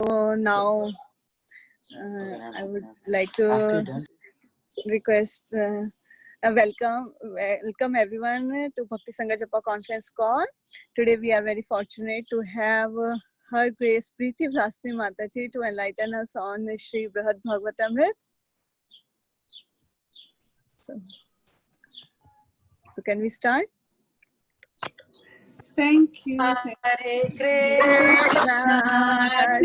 So now I would like to request welcome everyone to Bhakti Sangha Japa conference call. Today we are very fortunate to have Her Grace Preeti Vilasini Mataji to enlighten us on Shri Brihad Bhagavatamrit. So can we start? Thank you. Hare Krishna, Hare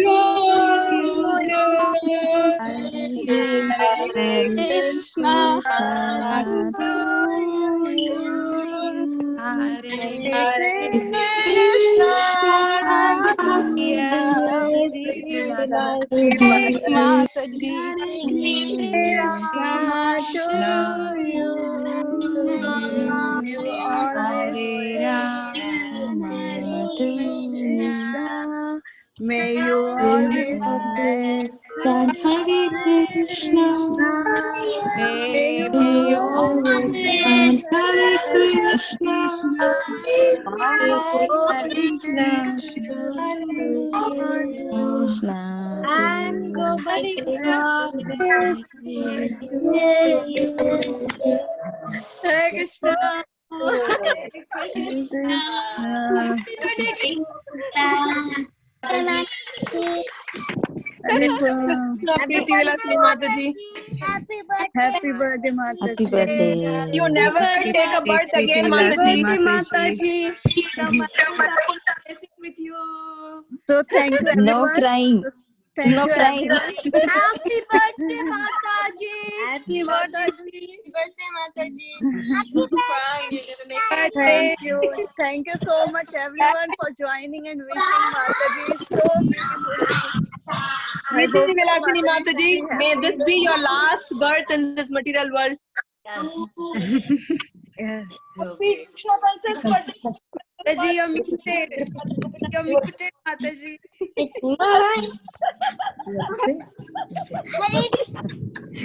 Krishna, May you always bless Hare Krishna, may may you always chant Hare Krishna, Krishna, and go by Hare Krishna. Preeti Vilasini Mataji. Happy birthday, Mataji. Happy birthday. You never take a birth again, Mataji. Mataji. With you. So thank you everyone. No crying. Thank No you crying. everyone. Happy birthday, Mataji. Happy birthday, Mataji. Thank you so much everyone for joining and wishing Mataji so beautifully. I hope Preeti Vilasini Mataji Mataji, may this be your last birth in this material world. Mataji, you're muted. You're muted, Mataji.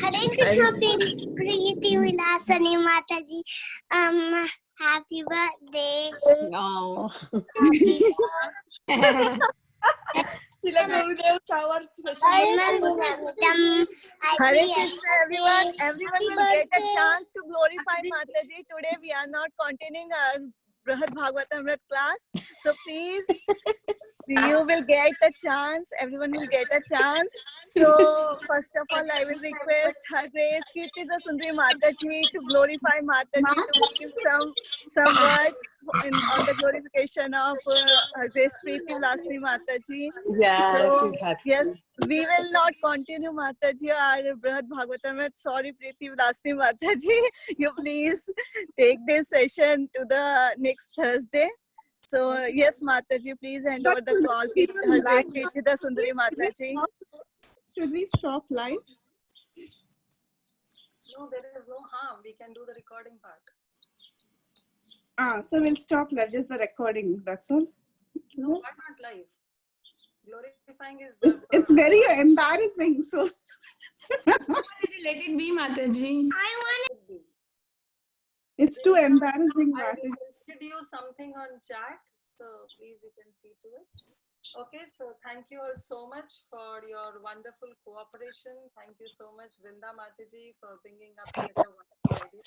Hare Krishna, Preeti Vilasini Mataji. Happy birthday. No. Hare Krishna everyone. Everyone will get a chance to glorify Mataji. Today we are not continuing our Brihad Bhagavatamrit class. So please, you will get a chance. Everyone will get a chance. So first of all, I will request Her Grace Kirtida Sundari Mataji to glorify Mataji, to give some words on the glorification of Her Grace Preeti Vilasini Mataji. Yeah, So, she's happy. yes, we will not continue Mataji our Brihad Bhagavatamrit. Sorry, Preeti Vilasini Mataji. You please take this session to the next Thursday. So, yes, Mataji, please hand over the call to Her Grace Kirtida Sundari Mataji. Should we stop live? No, there is no harm. We can do the recording part. So we'll stop live, just the recording, that's all. No, why not live? Glorifying is It's very embarrassing, so Let it be, Mataji. it's too embarrassing. I Mataji. requested you something on chat, so please you can see to it. Okay, so thank you all so much for your wonderful cooperation. Thank you so much, Vrinda Mataji, for bringing up such a wonderful idea.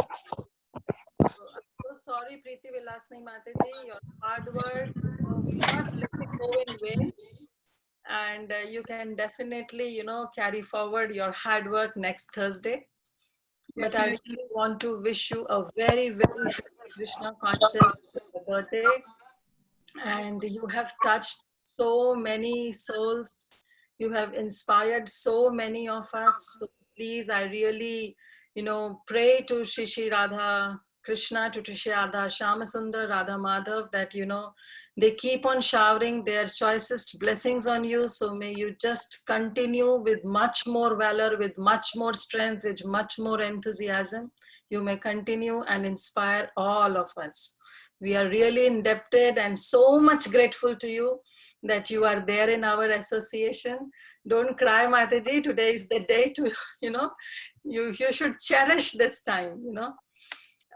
So I'm so sorry, Preeti Vilasini Mataji, your hard work will not let it go in vain. And you can definitely, carry forward your hard work next Thursday. But I really want to wish you a very, very happy Krishna conscious birthday. And you have touched so many souls. You have inspired so many of us. So please, I really, pray to Shri Radha Krishna, to Shri Radha Shyamasundar, Radha Madhav, that, they keep on showering their choicest blessings on you. So may you just continue with much more valor, with much more strength, with much more enthusiasm. You may continue and inspire all of us. We are really indebted and so much grateful to you that you are there in our association. Don't cry, Mataji. Today is the day to, you should cherish this time,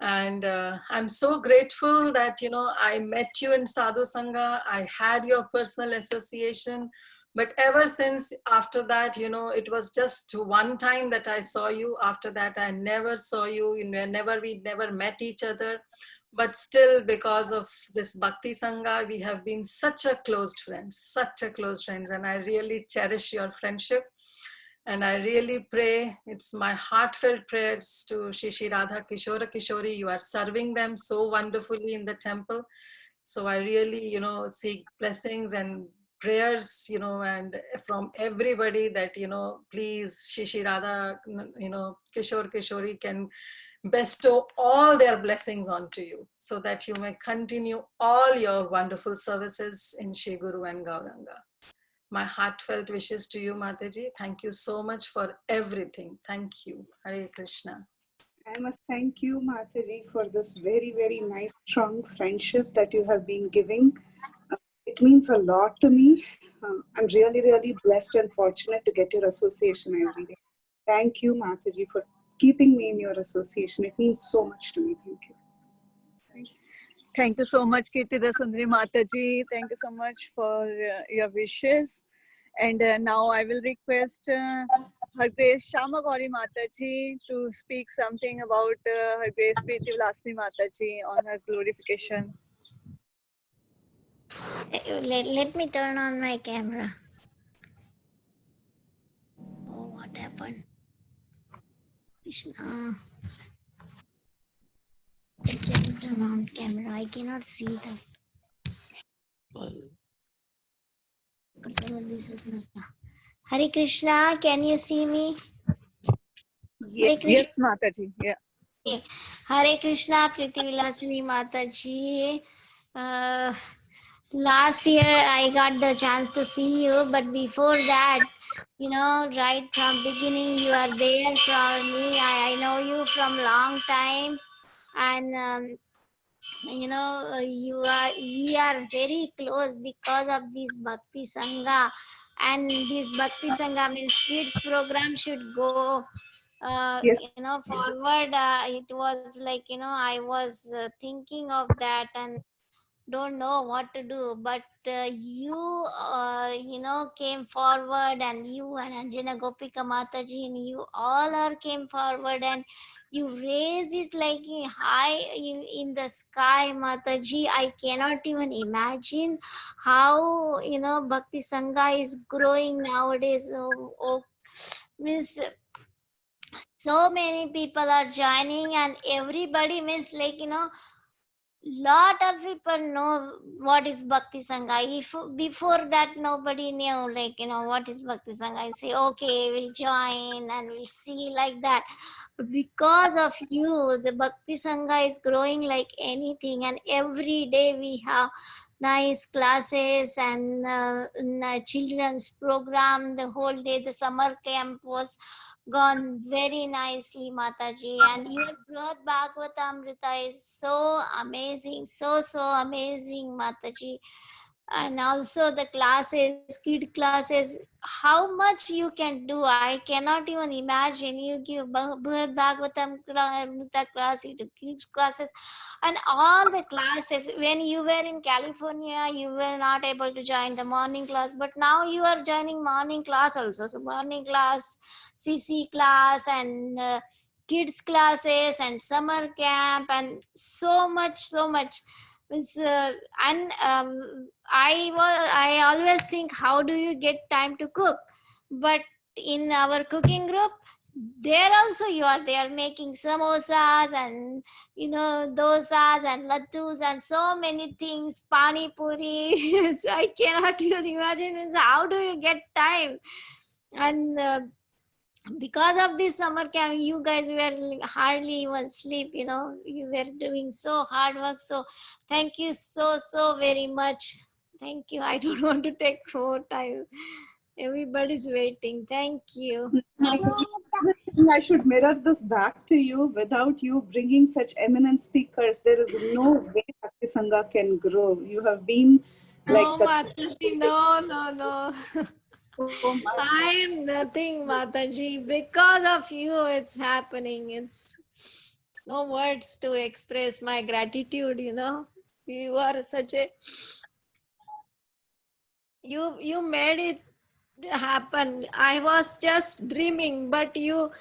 And I'm so grateful that, I met you in Sadhu Sangha. I had your personal association. But ever since after that, you know, it was just one time that I saw you. After that, I never saw you. We never met each other. But still, because of this Bhakti Sangha, we have been such a close friends, and I really cherish your friendship. And I really pray, it's my heartfelt prayers to Shri Radha Kishora Kishori. You are serving them so wonderfully in the temple. So I really, you know, seek blessings and prayers, you know, and from everybody that, you know, please Shri Radha, you know, Kishore Kishori can bestow all their blessings onto you so that you may continue all your wonderful services in Shri Guru and Gauranga. My heartfelt wishes to you, Mataji. Thank you so much for everything. Thank you. Hare Krishna. I must thank you, Mataji, for this very, very nice, strong friendship that you have been giving. It means a lot to me. I'm really, really blessed and fortunate to get your association every day. Thank you, Mataji, for keeping me in your association. It means so much to me. Thank you. Thank you so much, Kirtida Sundari Mataji. Thank you so much for your wishes. And now I will request Her Grace Shama Gauri Mataji to speak something about Her Grace Preeti Vilasini Mataji on her glorification. Let me turn on my camera. Oh, what happened? Krishna. Let me turn on camera. I cannot see that. Hare Krishna, can you see me? Hare Krishna. Yes, Mataji. Yeah. Okay. Hare Krishna, Preeti Vilasini Mataji. Last year I got the chance to see you, but before that, you know, right from beginning you are there for me. I know you from long time, and you know, we are very close because of this Bhakti Sangha, and this Bhakti Sangha means kids program should go Yes. you know, forward. It was like, you know, I was thinking of that and don't know what to do, but you know, came forward, and you and Anjana Gopika Mataji and you all are came forward, and you raise it like high in the sky, Mataji. I cannot even imagine how, you know, Bhakti Sangha is growing nowadays. Means so many people are joining, and everybody means like, you know, lot of people know what is Bhakti Sangha. If before that nobody knew, like, you know, what is Bhakti Sangha, I say okay, we'll join and we'll see like that. But because of you, the Bhakti Sangha is growing like anything, and every day we have nice classes and children's program. The whole day the summer camp was gone very nicely, Mataji. And your Brihad Bhagavatamrita is so amazing, so amazing, Mataji. And also the classes, kid classes, how much you can do, I cannot even imagine. You give Brihad Bhagavatamrita class, you do kids classes, and all the classes. When you were in California, you were not able to join the morning class, but now you are joining morning class also. So morning class, CC class, and kids classes, and summer camp, and so much. And I always think, how do you get time to cook? But in our cooking group, there also you are there making samosas and, you know, dosas and laddus and so many things, pani puri. So I cannot even imagine how do you get time. And because of this summer camp, you guys were hardly even sleep, you know, you were doing so hard work. So thank you so very much. Thank you. I don't want to take more time. Everybody's waiting. Thank you. Mataji, I should mirror this back to you. Without you bringing such eminent speakers, there is no way Bhakti Sangha can grow. You have been like No, the Mataji, no. so much. I am nothing, Mataji. Because of you, it's happening. It's no words to express my gratitude, you know. You are such a... You made it happen. I was just dreaming, but you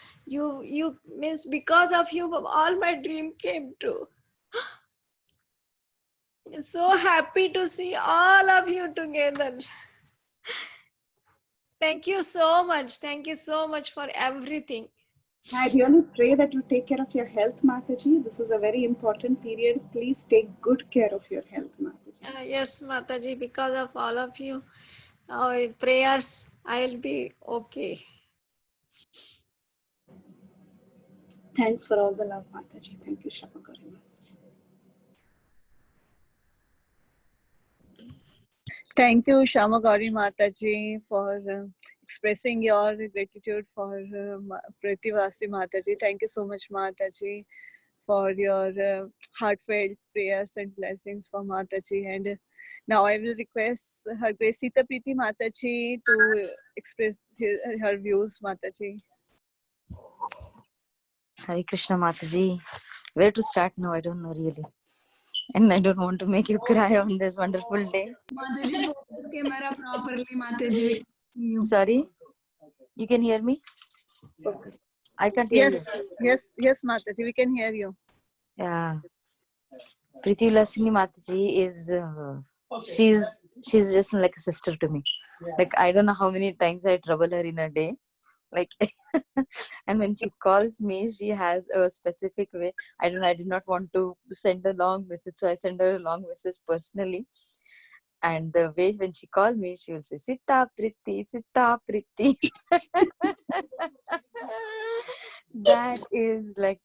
means because of you, all my dream came true. So happy to see all of you together. Thank you so much. Thank you so much for everything. I really pray that you take care of your health, Mataji. This is a very important period. Please take good care of your health, Mataji. Yes, Mataji, because of all of you, prayers, I'll be okay. Thanks for all the love, Mataji. Thank you, Shamagari Mataji. Thank you, Shama Gauri Mataji, for expressing your gratitude for Prativasi Mataji. Thank you so much, Mataji, for your heartfelt prayers and blessings for Mataji. And now I will request Her Grace Sita Priti Mataji to express her views, Mataji. Hare Krishna Mataji. Where to start now? I don't know really. And I don't want to make you cry on this wonderful day. Mataji, focus camera properly, Mataji. Sorry? You can hear me? I can't hear Yes, you. yes, Mataji, we can hear you. Yeah. Priti Vilasini Mataji is, she's just like a sister to me. Like, I don't know how many times I trouble her in a day. Like, and when she calls me, she has a specific way. I did not want to send a long message, so I send her a long message personally. And the way when she called me, she will say, Sita Priti, Sita Priti. That is like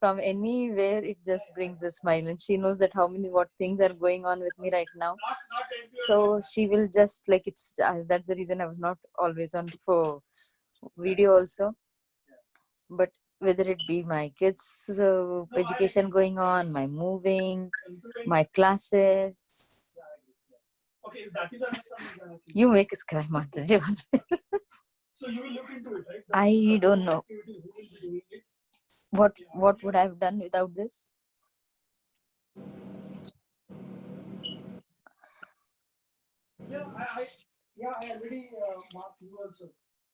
from anywhere, it just brings a smile. And she knows that what things are going on with me right now. So she will just like, it's that's the reason I was not always on for video also. But whether it be my kids education going on, my moving, my classes, you make us cry, Mataji. So you will look into it, right? I don't know what would I have done without this. Yeah, I already marked you also.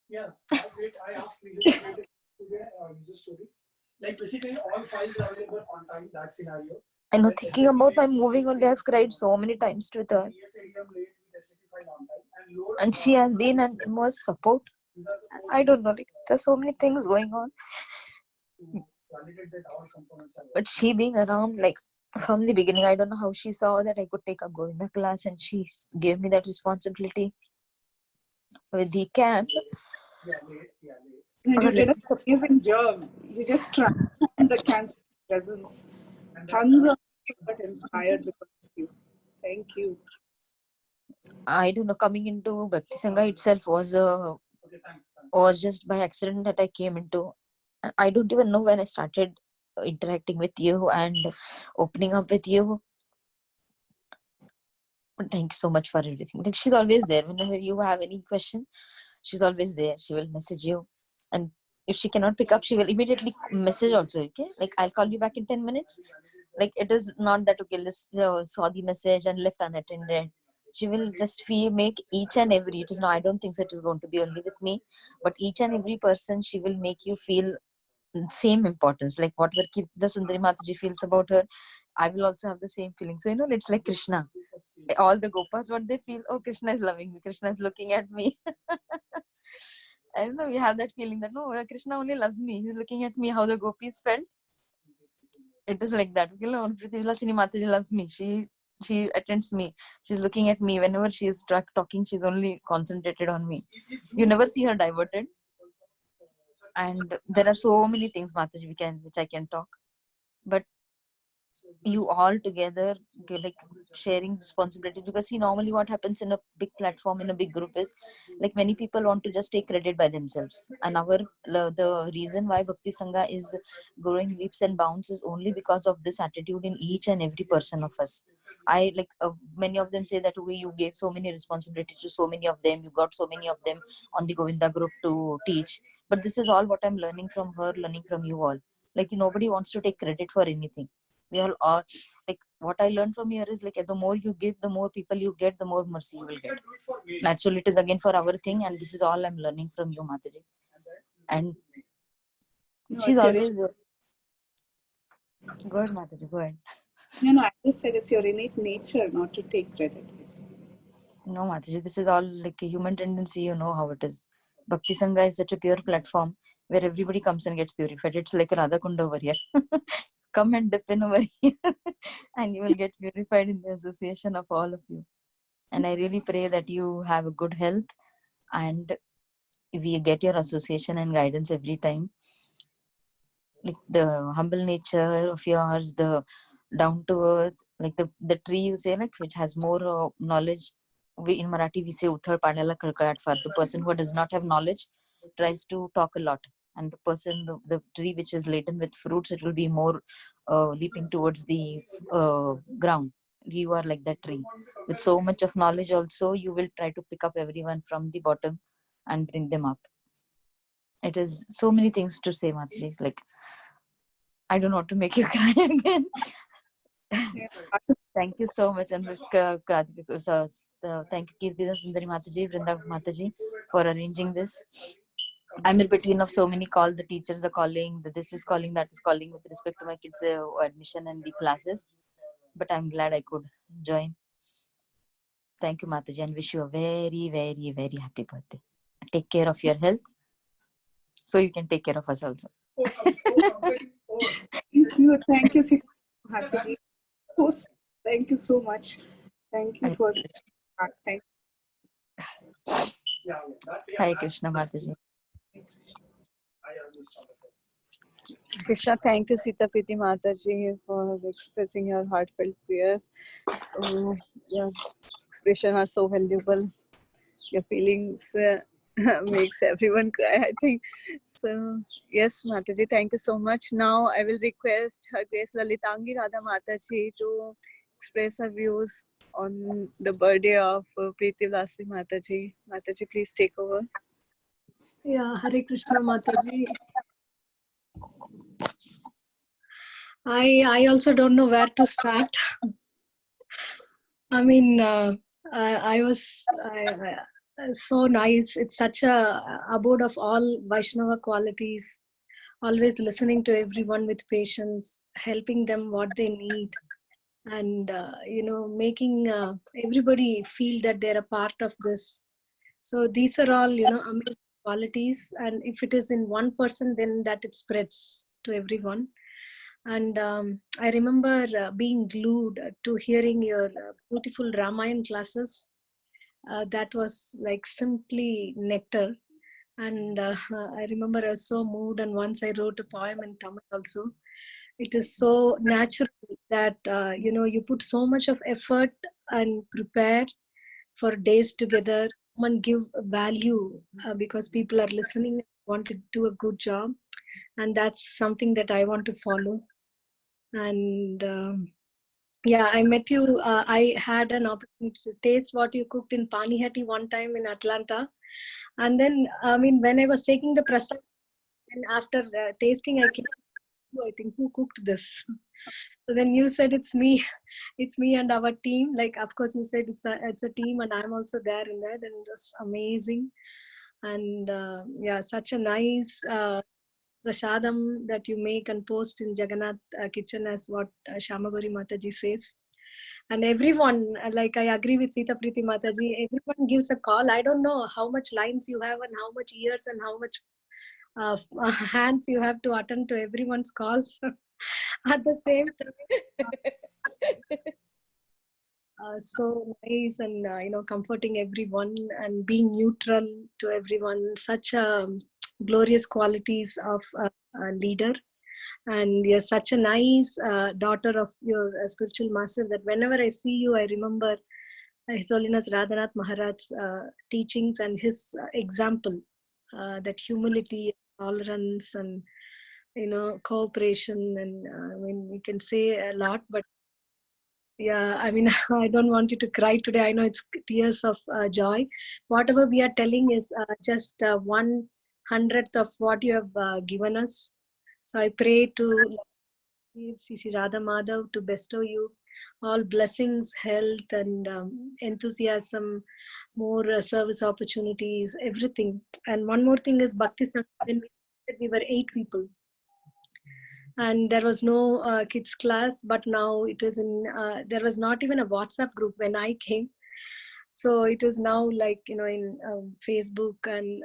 Yeah, I asked user stories. Like basically all files are available on time, that scenario. I know, thinking about my moving only, I've cried so many times with her. And she has been an immense support. I don't know, like, there's so many things going on. But she being around, like, from the beginning, I don't know how she saw that I could take a Govinda class, and she gave me that responsibility with the camp. And you did an amazing job. You just transformed the cancer presence. Tons of people got inspired because of you. Thank you. I don't know, coming into Bhakti Sangha itself was just by accident that I came into. I don't even know when I started interacting with you and opening up with you. But thank you so much for everything. Like, she's always there. Whenever you have any question, she's always there. She will message you. And if she cannot pick up, she will immediately message also. Okay, like, I'll call you back in 10 minutes. Like, it is not that, okay, let's saw the message and left unattended. She will just make each and every, it is not, I don't think so it is going to be only with me, but each and every person, she will make you feel same importance. Like whatever Kirtida Sundari Mataji feels about her, I will also have the same feeling. So, it's like Krishna. All the Gopas, what they feel, oh, Krishna is loving me, Krishna is looking at me. I don't know, you have that feeling that, no, Krishna only loves me. He's looking at me, how the Gopis felt. It is like that. Priti Vilasini Mataji loves me. She attends me. She's looking at me. Whenever she is talking, she's only concentrated on me. You never see her diverted. And there are so many things, Mataji, which I can talk. But you all together, like, sharing responsibility, because see, normally what happens in a big platform, in a big group, is like many people want to just take credit by themselves. And the reason why Bhakti Sangha is growing leaps and bounds is only because of this attitude in each and every person of us. I like many of them say that you gave so many responsibilities to so many of them, you got so many of them on the Govinda group to teach. But this is all what I'm learning from her, learning from you all. Like, nobody wants to take credit for anything. We all are like, what I learned from here is like, the more you give, the more people you get, the more mercy you will get. Naturally, it is again for our thing, and this is all I'm learning from you, Mataji. And No, she's it's your, always there. Go ahead, Mataji, go ahead. no, I just said it's your innate nature not to take credit. Yes. No, Mataji, this is all like a human tendency. You know how it is. Bhakti Sangha is such a pure platform where everybody comes and gets purified. It's like a Radha Kunda over here. Come and dip in over here and you will get purified in the association of all of you. And I really pray that you have a good health and we get your association and guidance every time. Like the humble nature of yours, the down to earth, like the tree you say, like which has more knowledge. We in Marathi we say uthal panela kalkalat far. The person who does not have knowledge tries to talk a lot, and the person, the tree which is laden with fruits, it will be more leaping towards the ground. You are like that tree with so much of knowledge. Also, you will try to pick up everyone from the bottom and bring them up. It is so many things to say, Mataji. Like, I don't want to make you cry again. Thank you so much, and thank you, Kirtida Sundari Mataji, Vrinda Mataji, for arranging this. I'm in between of so many calls. The teachers are calling, this is calling, that is calling with respect to my kids' admission and the classes. But I'm glad I could join. Thank you, Mataji, and wish you a very, very, very happy birthday. Take care of your health, so you can take care of us also. Thank you, Sita Mataji. Thank you so much. Thank you for thank Hare Krishna, Mataji. Krishna, thank you, Sita Priti Mataji, for expressing your heartfelt prayers. So your expression are so valuable. Your feelings makes everyone cry, I think. So yes, Mataji, thank you so much. Now I will request Her Grace Lalitangi Radha Mataji to express her views on the birthday of Preeti Vlasi Mataji. Mataji, please take over. Yeah, Hare Krishna Mataji. I also don't know where to start. I mean, I was so nice. It's such a abode of all Vaishnava qualities. Always listening to everyone with patience, helping them what they need, and making everybody feel that they're a part of this. So these are all amazing qualities. And if it is in one person, then that it spreads to everyone. And I remember being glued to hearing your beautiful Ramayana classes. That was like simply nectar. And I remember I was so moved, and once I wrote a poem in Tamil also. It is so natural that you put so much of effort and prepare for days together and give value because people are listening, want to do a good job, and that's something that I want to follow. And yeah, I met you. I had an opportunity to taste what you cooked in Panihati one time in Atlanta. And then, I mean, when I was taking the prasad, and after tasting, I came to, I think, who cooked this? So then you said it's me and our team. Like, of course, you said it's a team, and I'm also there in that, and it was amazing. And yeah, such a nice prasadam that you make and post in Jagannath kitchen, as what Shamagori Mataji says. And everyone, like I agree with Sita Priti Mataji, everyone gives a call. I don't know how much lines you have and how much ears and how much hands you have to attend to everyone's calls at the same time. So nice, and comforting everyone and being neutral to everyone. Such glorious qualities of a leader. And you're such a nice daughter of your spiritual master that whenever I see you, I remember His Holiness Radhanath Maharaj's teachings and his example, that humility, tolerance, and cooperation. And I mean, we can say a lot, but yeah, I mean, I don't want you to cry today. I know it's tears of joy. Whatever we are telling is just 1/100th of what you have given us. So I pray to Sri Radha Madhav to bestow you all blessings, health, and enthusiasm, more service opportunities, everything. And one more thing is Bhakti Sangha. When we were 8 people, and there was no kids class, but now it is in. There was not even a WhatsApp group when I came, so it is now like in Facebook and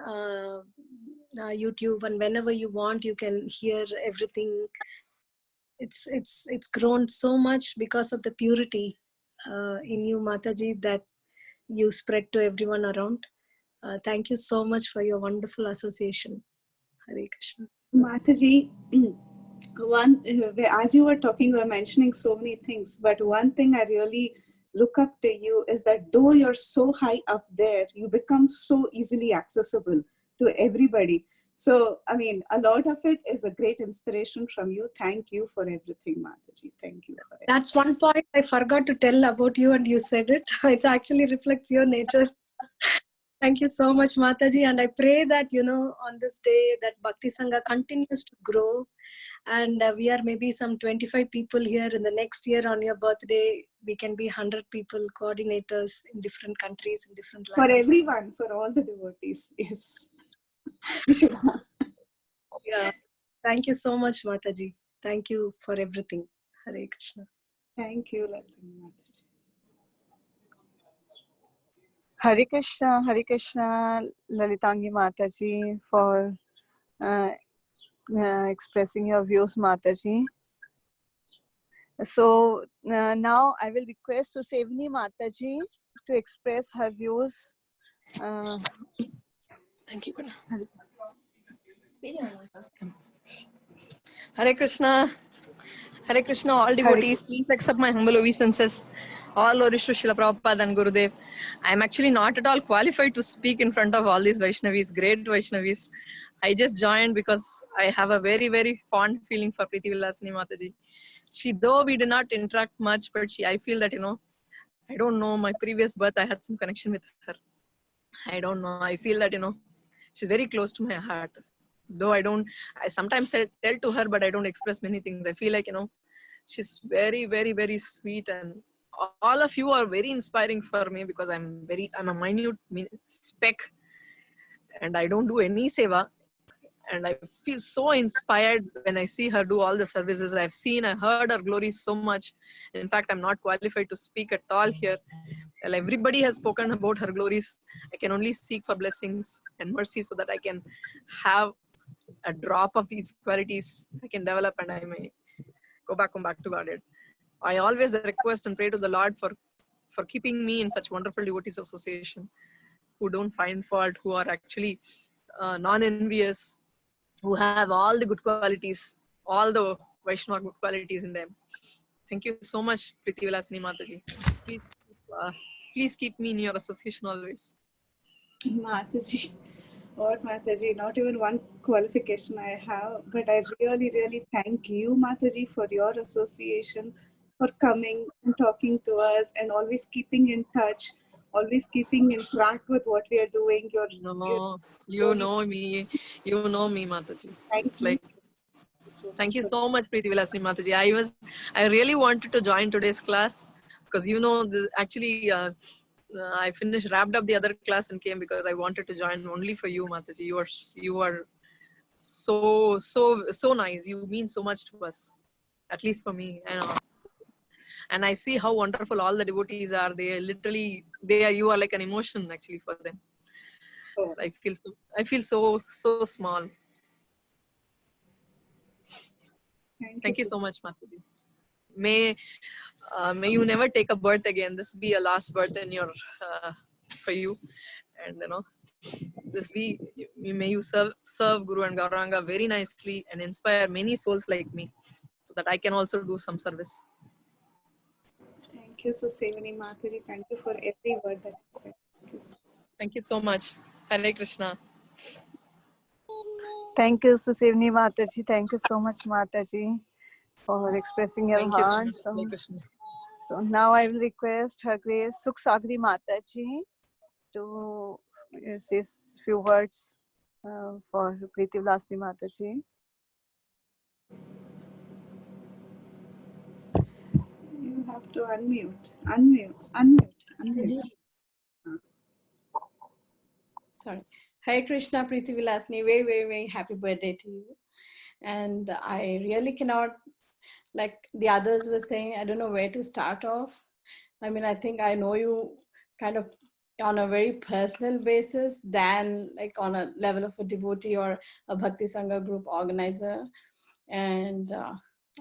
YouTube, and whenever you want, you can hear everything. It's grown so much because of the purity in you, Mataji, that you spread to everyone around. Thank you so much for your wonderful association. Hare Krishna. Mataji, as you were talking, you were mentioning so many things, but one thing I really look up to you is that though you're so high up there, you become so easily accessible to everybody. So, I mean, a lot of it is a great inspiration from you. Thank you for everything, Mataji. Thank you for it. That's one point I forgot to tell about you, and you said it. It actually reflects your nature. Thank you so much, Mataji. And I pray that, on this day, that Bhakti Sangha continues to grow. And we are maybe some 25 people here. In the next year on your birthday, we can be 100 people, coordinators in different countries, in different For languages. everyone, for all the devotees. Yes. Yeah. Thank you so much, Mataji. Thank you for everything. Hare Krishna. Thank you, Mataji. Hare Krishna, Lalitangi Mataji, for expressing your views, Mataji. So now I will request Susevni Mataji to express her views. Thank you. Hare Krishna. Hare Krishna, all devotees, please accept my humble obeisances. All glories to Srila Prabhupada and Gurudev. I am actually not at all qualified to speak in front of all these Vaishnavis, great Vaishnavis. I just joined because I have a very, very fond feeling for Preeti Vilasini Mataji. Though we did not interact much, but I feel that, I don't know, my previous birth, I had some connection with her. I don't know. I feel that, she's very close to my heart. Though I sometimes tell to her, but I don't express many things. I feel like, she's very, very, very sweet, and all of you are very inspiring for me because I'm a minute speck and I don't do any seva. And I feel so inspired when I see her do all the services. I heard her glories so much. In fact, I'm not qualified to speak at all here. Well, everybody has spoken about her glories. I can only seek for blessings and mercy so that I can have a drop of these qualities I can develop, and I may come back to Godhead. I always request and pray to the Lord for keeping me in such wonderful devotees association who don't find fault, who are actually non-envious, who have all the good qualities, all the Vaishnava good qualities in them. Thank you so much, Preeti Vilasini Mataji. Please keep me in your association always. Mataji, Mataji, not even one qualification I have, but I really, really thank you, Mataji, for your association, for coming and talking to us and always keeping in touch, always keeping in track with what we are doing. You know me, Mataji. Thank you. Thank you so much, Preeti Vilasini Mataji. I really wanted to join today's class because actually I wrapped up the other class and came because I wanted to join only for you, Mataji. You are so nice. You mean so much to us, at least for me. And I see how wonderful all the devotees are. You are like an emotion actually for them. Oh. I feel so small. Thank you so much, Mataji. May you never take a birth again. This be a last birth in your for you, and may you serve Guru and Gauranga very nicely and inspire many souls like me, so that I can also do some service. Thank you, Susevni Mataji. Thank you for every word that you said. Thank you so much. Hare Krishna. Thank you, Susevni Mataji. Thank you so much, Mataji, for expressing your heart. So now I will request Her Grace Sukh Sagri Mataji to say a few words for Preeti Vilasini Mataji. have to unmute. Sorry. Hare Krishna, Preeti Vilasni, very, very, very happy birthday to you. And I really cannot, like the others were saying, I don't know where to start off. I mean, I think I know you kind of on a very personal basis than like on a level of a devotee or a Bhakti Sangha group organizer. And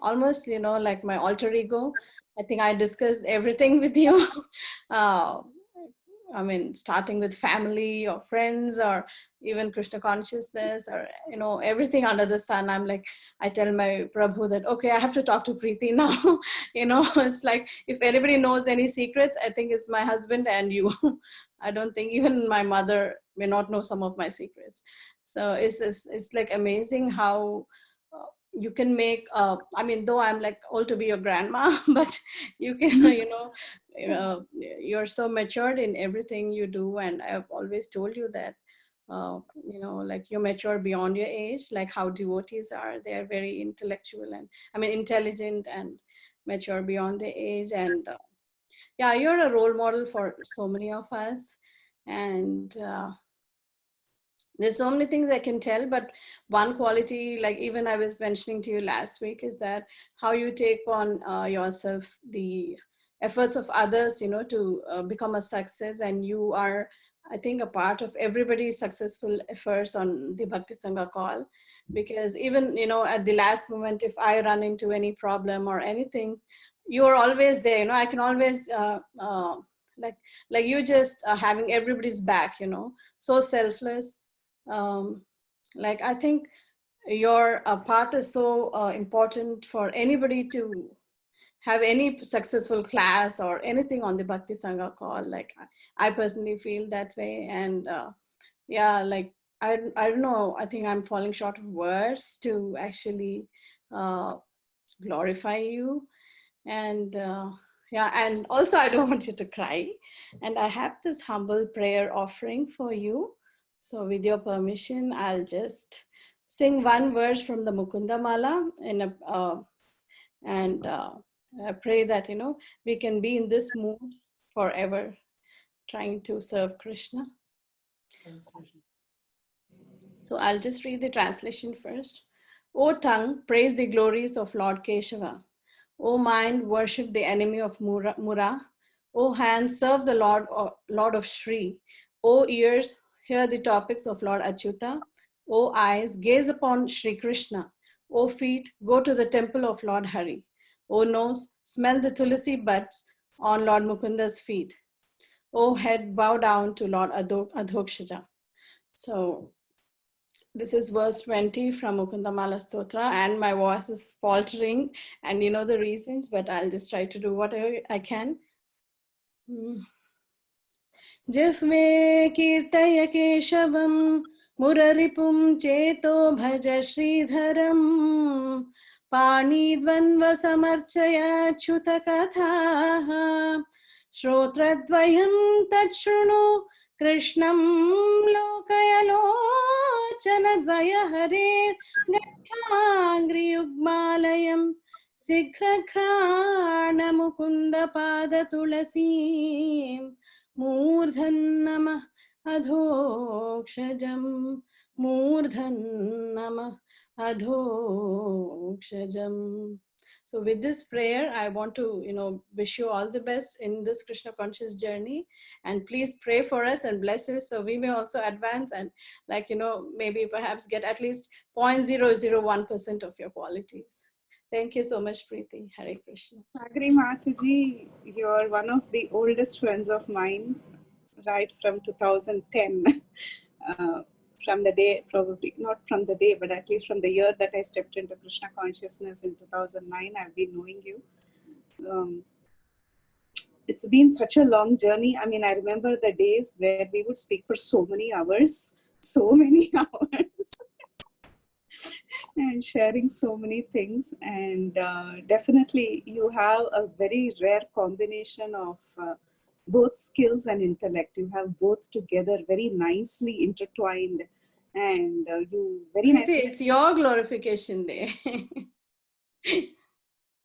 almost, you know, like my alter ego, I think I discussed everything with you. I mean, starting with family or friends or even Krishna consciousness or, you know, everything under the sun. I'm like, I tell my Prabhu that, okay, I have to talk to Preeti now. You know, it's like, if anybody knows any secrets, I think it's my husband and you. I don't think even my mother may not know some of my secrets. So it's like amazing how you can make, I mean, though I'm like old to be your grandma, but you can, you know, you're so matured in everything you do. And I've always told you that, you know, like you're mature beyond your age, like how devotees are. They're very intellectual and, I mean, intelligent and mature beyond their age. And yeah, you're a role model for so many of us. And there's so many things I can tell, but one quality, like even I was mentioning to you last week, is that how you take on yourself the efforts of others, you know, to become a success. And you are, I think, a part of everybody's successful efforts on the Bhakti Sangha call. Because even, you know, at the last moment, if I run into any problem or anything, you're always there. You know, I can always, like you just having everybody's back, you know, so selfless. Like I think your part is so important for anybody to have any successful class or anything on the Bhakti Sangha call. Like I personally feel that way. And yeah, like I don't know, I think I'm falling short of words to actually glorify you. And yeah, and also I don't want you to cry. And I have this humble prayer offering for you. So with your permission, I'll just sing one verse from the Mukunda Mala and I pray that, you know, we can be in this mood forever, trying to serve Krishna. So I'll just read the translation first. O tongue, praise the glories of Lord Keshava. O mind, worship the enemy of Mura. O hands, serve the Lord of Shri. O ears, hear the topics of Lord Achyuta. O eyes, gaze upon Shri Krishna. O feet, go to the temple of Lord Hari. O nose, smell the tulsi buds on Lord Mukunda's feet. O head, bow down to Lord Adhokshaja. So this is verse 20 from Mukunda Mala Stotra, and my voice is faltering, and you know the reasons, but I'll just try to do whatever I can. Jifme kirtaya keshavam muraripum cheto bhaja sridharam pani dvandva samarchaya chuta katha shrotradvayam tachrunu krishnam lokayalochana hare gatyangri yugmalayam Tigraghrana mukunda pada tulasim Murdhan namah adhokshajam Murdhan namah adhokshajam. So with this prayer, I want to, you know, wish you all the best in this Krishna conscious journey, and please pray for us and bless us so we may also advance and, like, you know, maybe perhaps get at least 0.001% of your qualities. Thank you so much, Preeti. Hare Krishna. Sagri Mataji, you're one of the oldest friends of mine, right from 2010. From the day, probably not from the day, but at least from the year that I stepped into Krishna consciousness in 2009, I've been knowing you. It's been such a long journey. I mean, I remember the days where we would speak for so many hours. And sharing so many things, and definitely you have a very rare combination of both skills and intellect. You have both together very nicely intertwined, and you very nicely. It's your glorification day.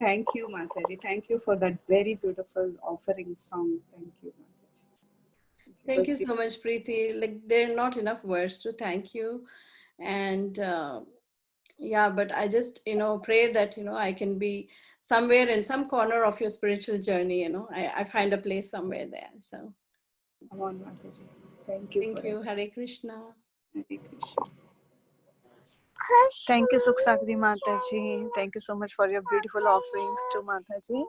Thank you, Mataji. Thank you for that very beautiful offering song. Thank you, Mataji. Thank you so much, Preeti. Like, there are not enough words to thank you. And yeah, but I just, pray that, I can be somewhere in some corner of your spiritual journey, I find a place somewhere there. So Come on, Mataji. Thank you. Thank you. Hare Krishna. Hare Krishna. Thank you, Sukh Sakri Mataji. Thank you so much for your beautiful offerings to Mataji.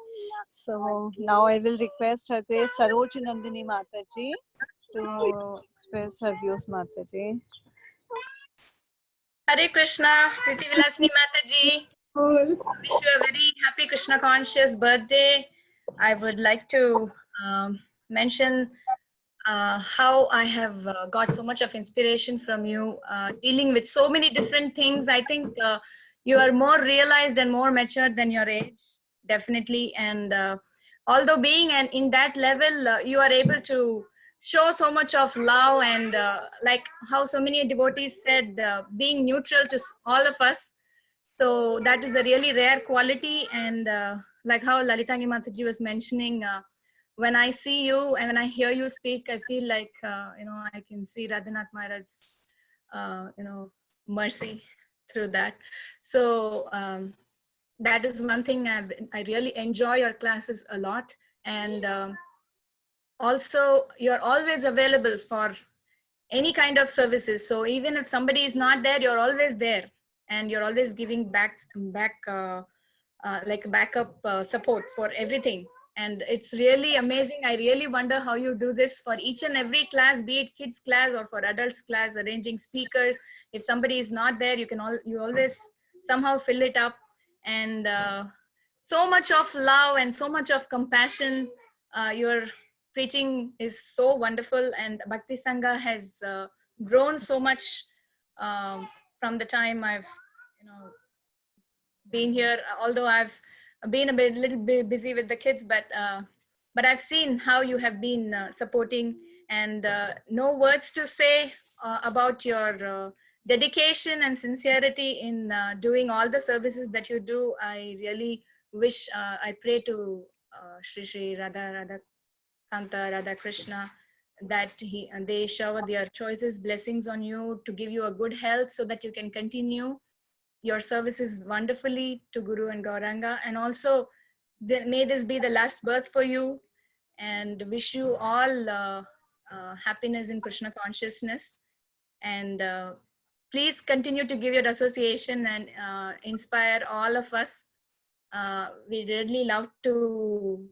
So now I will request Her Grace Saroj Nandini Mataji to express her views, Mataji. Hare Krishna, Priti Vilasini Mataji. Wish you a very happy Krishna conscious birthday. I would like to mention how I have got so much of inspiration from you, dealing with so many different things. I think you are more realized and more matured than your age, definitely. And although being in that level, you are able to show so much of love and like how so many devotees said, being neutral to all of us. So that is a really rare quality. And like how Lalitangi Mataji was mentioning, when I see you and when I hear you speak, I feel like, I can see Radhanath Maharaj's, mercy through that. So that is one thing I really enjoy your classes a lot. And also you're always available for any kind of services. So even if somebody is not there, you're always there. And you're always giving back like backup support for everything. And it's really amazing. I really wonder how you do this for each and every class, be it kids class or for adults class, arranging speakers. If somebody is not there, you always somehow fill it up. And so much of love and so much of compassion. Your preaching is so wonderful, and Bhakti Sangha has grown so much from the time I've been here, although I've been a little bit busy with the kids, but I've seen how you have been supporting, and no words to say about your dedication and sincerity in doing all the services that you do. I really wish, I pray to Shri Shri Radha Kanta, Radha Krishna, that they shower their choices, blessings on you to give you a good health so that you can continue your services wonderfully to Guru and Gauranga. And also, may this be the last birth for you, and wish you all happiness in Krishna consciousness. And please continue to give your association and inspire all of us. We really love to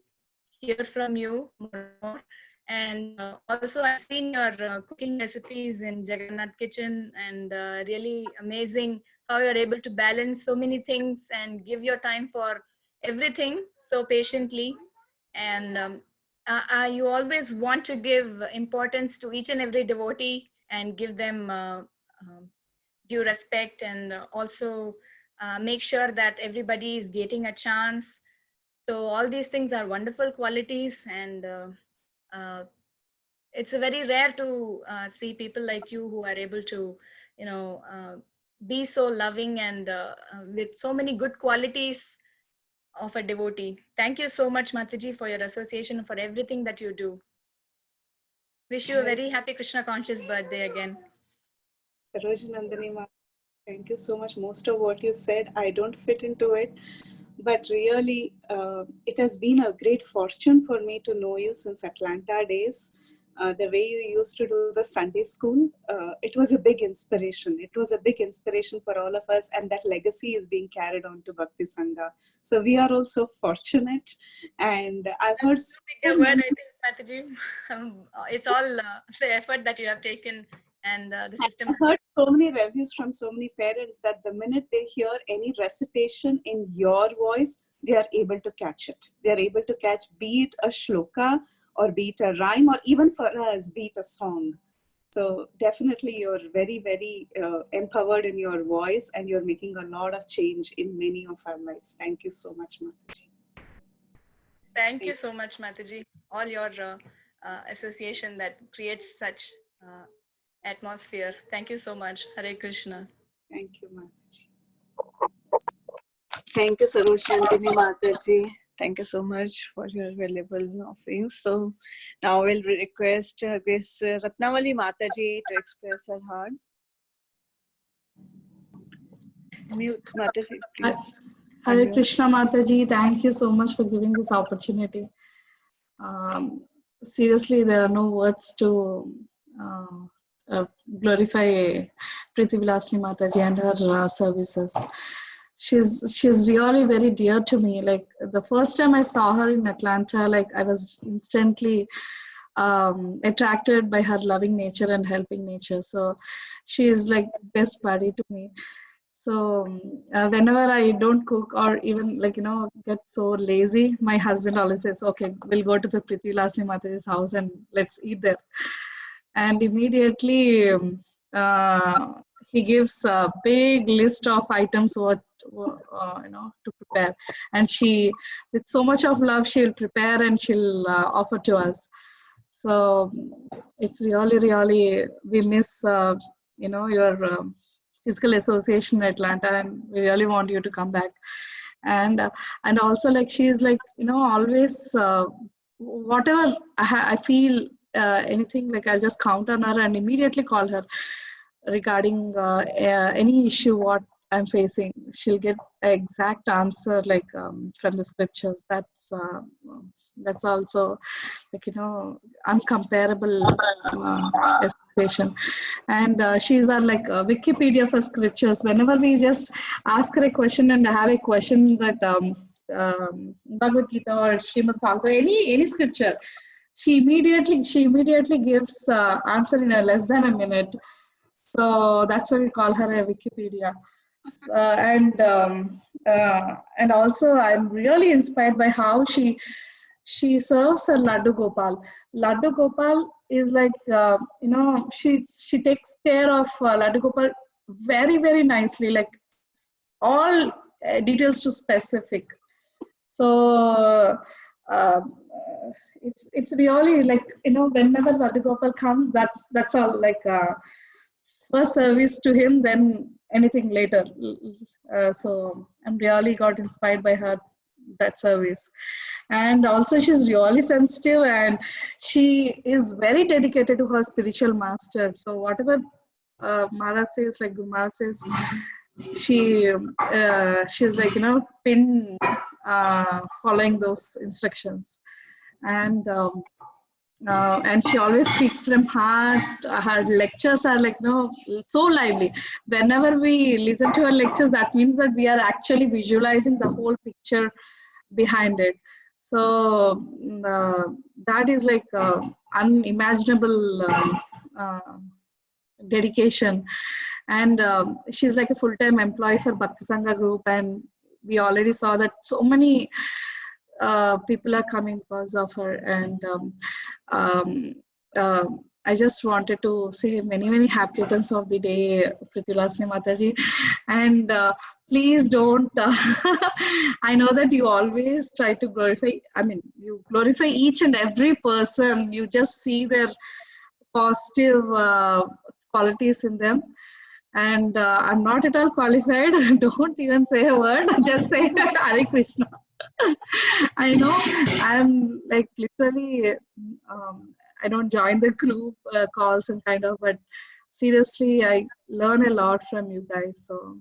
hear from you more. And also, I've seen your cooking recipes in Jagannath Kitchen, and really amazing how you're able to balance so many things and give your time for everything so patiently. And you always want to give importance to each and every devotee and give them due respect, and also make sure that everybody is getting a chance. So all these things are wonderful qualities, and it's very rare to see people like you who are able to, be so loving and with so many good qualities of a devotee. Thank you so much, Mataji, for your association, for everything that you do. Wish you a very happy Krishna conscious birthday again. Saroj Nandini, thank you so much. Most of what you said, I don't fit into it. But really, it has been a great fortune for me to know you since Atlanta days. The way you used to do the Sunday school, it was a big inspiration. It was a big inspiration for all of us, and that legacy is being carried on to Bhakti Sangha. So we are also fortunate, and I've heard so many... word, I think, Mataji. It's all the effort that you have taken, and the system. I've heard so many reviews from so many parents that the minute they hear any recitation in your voice, they are able to catch it. They are able to catch, be it a shloka, or be it a rhyme, or even for us, be it a song. So definitely you're very, very empowered in your voice, and you're making a lot of change in many of our lives. Thank you so much, Mataji. Thank you so much, Mataji. All your association that creates such atmosphere. Thank you so much. Hare Krishna. Thank you, Mataji. Thank you, Sarush Shantini Mataji. Thank you so much for your valuable offerings. So now we'll request Grace Ratnavali Mataji to express her heart. Mute Mataji, please. Hare Unmute. Krishna Mataji, thank you so much for giving this opportunity. Seriously, there are no words to glorify Preeti Vilasini Mataji and her services. She's really very dear to me. Like the first time I saw her in Atlanta, like I was instantly attracted by her loving nature and helping nature. So she is like best buddy to me. So whenever I don't cook or even like, get so lazy, my husband always says, okay, we'll go to the Preeti Vilasini Mataji's house and let's eat there. And immediately he gives a big list of items to prepare. And she, with so much of love, she'll prepare and she'll offer to us. So it's really, we miss, your physical association in Atlanta, and we really want you to come back. And also, like, she is like, always whatever I feel anything, like I'll just count on her and immediately call her regarding any issue what I'm facing. She'll get an exact answer, like from the scriptures. That's also like, uncomparable association. And she's our like Wikipedia for scriptures. Whenever we just ask her a question and have a question that Bhagavad Gita or Srimad Bhagavatam, any scripture, she immediately gives answer in less than a minute. So that's why we call her a Wikipedia. And also I'm really inspired by how she serves her Laddu Gopal. Laddu Gopal is like, she takes care of Laddu Gopal very, very nicely, like all details to specific. So it's really like, whenever Laddu Gopal comes, that's all, like first service to him, then anything later. So I'm really got inspired by her, that service. And also she's really sensitive and she is very dedicated to her spiritual master. So whatever Maharaj says, like Guru Maharaj says, she's like, following those instructions. And she always speaks from heart. Her lectures are like, so lively. Whenever we listen to her lectures, that means that we are actually visualizing the whole picture behind it. So that is like unimaginable dedication. And she's like a full-time employee for Bhakti Sangha group, and we already saw that so many people are coming because of her. And I just wanted to say many happy returns of the day, Preeti Vilasini Mataji. And please don't, I know that you always try to glorify, you glorify each and every person. You just see their positive qualities in them. And I'm not at all qualified. Don't even say a word. Just say Hare Krishna. I know I'm like literally, I don't join the group calls and kind of, but seriously, I learn a lot from you guys. So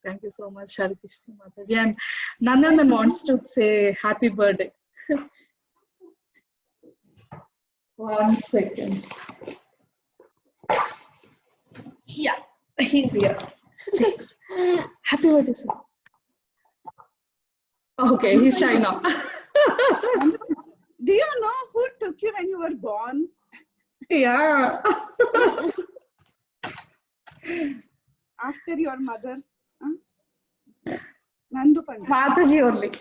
thank you so much, Hare Krishna Mataji. And Nandan wants to say happy birthday. 1 second. Yeah, he's here. Happy birthday, sir. Okay, he's shy now. Do you know who took you when you were born? Yeah. After your mother? Huh? Nandu Pandit. Mataji only.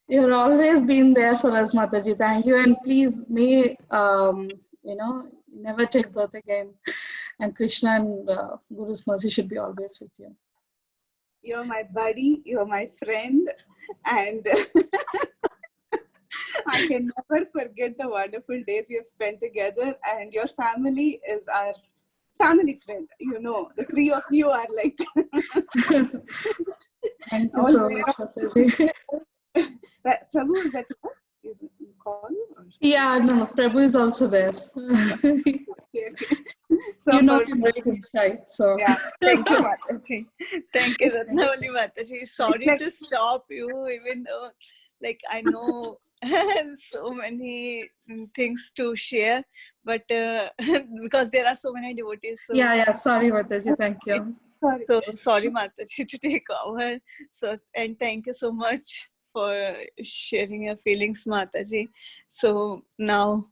You've always been there for us, Mataji. Thank you. And please, may, never take birth again. And Krishna and Guru's mercy should be always with you. You're my buddy, you're my friend, and I can never forget the wonderful days we have spent together. And your family is our family friend. You know, the three of you are like Thank you all so way much, up. Mataji. Prabhu, is that is it call? Yeah, no, Prabhu is also there. Okay, okay. So You know for him very shy, so. yeah, Thank you, Mataji. Thank you, Thank you. Ratnavali Mataji. Sorry like to stop you, even though, like, I know so many things to share, but because there are so many devotees, so Yeah, sorry, Mataji, thank you. sorry. so sorry, Mataji, to take over. So, and thank you so much for sharing your feelings, Mataji. So now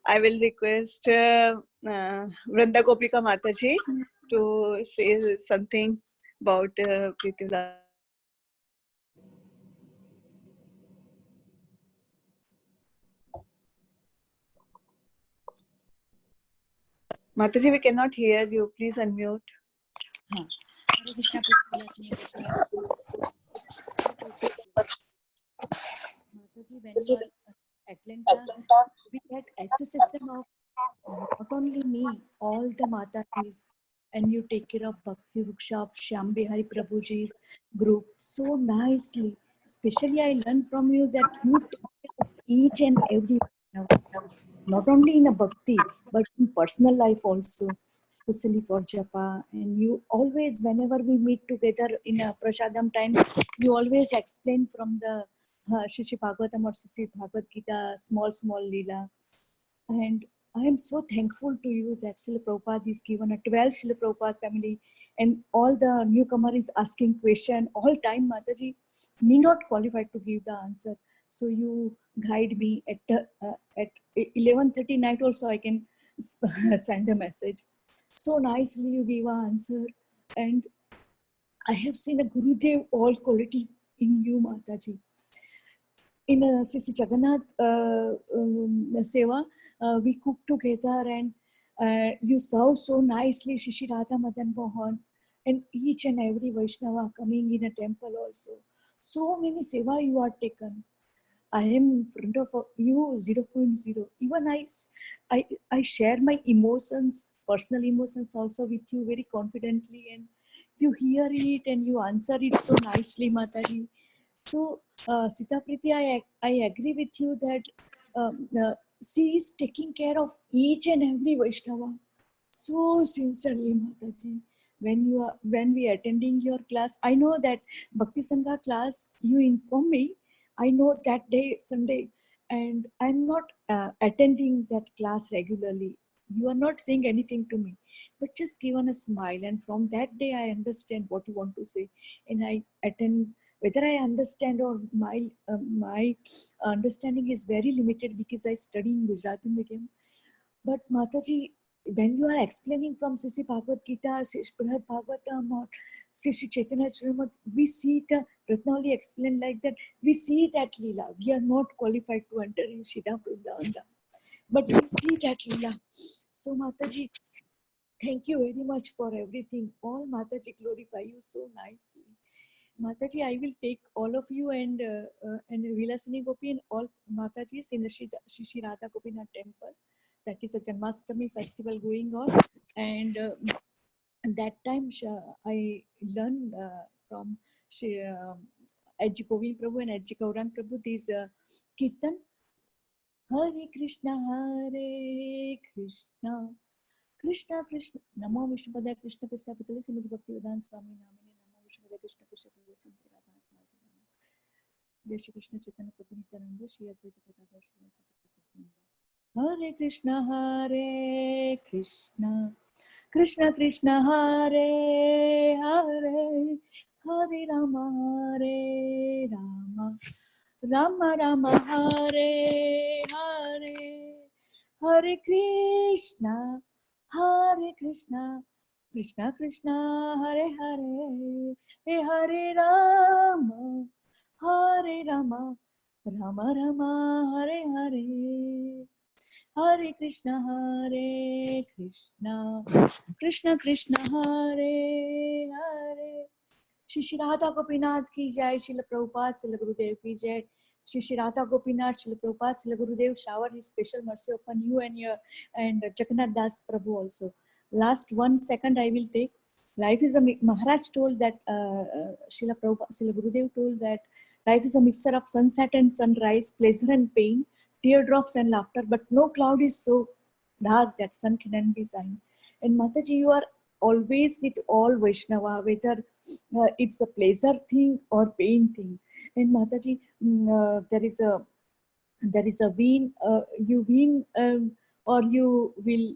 I will request Vrunda Gopika Mataji to say something about Preeti Vilas. Mataji, we cannot hear you. Please unmute. Hare Krishna, Preeti Vilasini Mataji, when you are at Atlanta, we had association of not only me, all the Matatis, and you take care of Bhakti Workshop, Shyam Bihari Prabhuji's group so nicely. Especially, I learned from you that you take care of each and every one, not only in a bhakti, but in personal life also, especially for japa. And you always, whenever we meet together in a prasadam time, you always explain from the Shishi Bhagavatam or Shishi Bhagavad Gita, small lila. And I am so thankful to you that Srila Prabhupada is given a 12 Srila Prabhupada family, and all the newcomer is asking question all time. Mataji, me not qualified to give the answer. So you guide me at 11:30 night also I can send a message. So nicely you give an answer, and I have seen a Gurudev all quality in you, Mataji. In a Sisi Jagannath Seva, we cook together, and you serve so nicely Shishi Radha Madan Mohan, and each and every Vaishnava coming in a temple also. So many Seva you are taken. I am in front of you 0.0. Even I share my emotions, personal emotions also with you very confidently, and you hear it and you answer it so nicely, Mataji. So, Sita Preeti, I agree with you that she is taking care of each and every Vaishnava so sincerely, Mataji. When we attending your class, I know that Bhakti Sangha class you inform me. I know that day Sunday, and I'm not attending that class regularly. You are not saying anything to me, but just given a smile, and from that day I understand what you want to say, and I attend. Whether I understand or my understanding is very limited because I study in Gujarati medium. But Mataji, when you are explaining from Sisi Bhagavad Gita, Sisi Brihad Bhagavatam, or Sisi Chaitanya Charitamrita, we see the Ratnavali explained like that. We see that Leela. We are not qualified to enter in Shida Vrindavan, but we see that Leela. So Mataji, thank you very much for everything. All Mataji glorify you so nicely. Mataji, I will take all of you and Vilasini Gopi and all Matajis in the Shishi Radha Gopinath temple. That is a Janmashtami festival going on, and that time I learned from H. Govind Prabhu and H. Gaurang Prabhu this kirtan. Hare Krishna, Krishna Krishna, Namo Vishnupadaya Krishna Krishna Putale Srimati Bhaktivedanta Swami Namine, Namo Vishnupadaya Krishna Krishna Putale Srimati Radha Jai Shri Krishna Chaitanya Prabhu Nityananda Shri Advaita Gadadhar Srimati Hare Krishna, Krishna Krishna, Hare Hare, Hare Rama, Rama Rama, Hare Hare, Hare Krishna, Krishna Krishna, Hare Hare, Hare Rama, Rama Rama, Hare Hare. Hare Krishna, Krishna Krishna, Hare Hare. Shri Radha Gopinath ki jai, Srila Prabhupada, Srila Gurudev ki jai. Shri Radha Gopinath, Srila Prabhupada, Srila Gurudev shower his special mercy upon you and Jagannath Das Prabhu also. last 1 second I will take. Life is a Maharaj told that Srila Prabhupada, Srila Gurudev told that life is a mixture of sunset and sunrise, pleasure and pain, teardrops and laughter, but no cloud is so dark that sun cannot be seen. And Mataji, you are always with all Vaishnava, whether it's a pleasure thing or pain thing. And Mataji, there is a win, you win or you will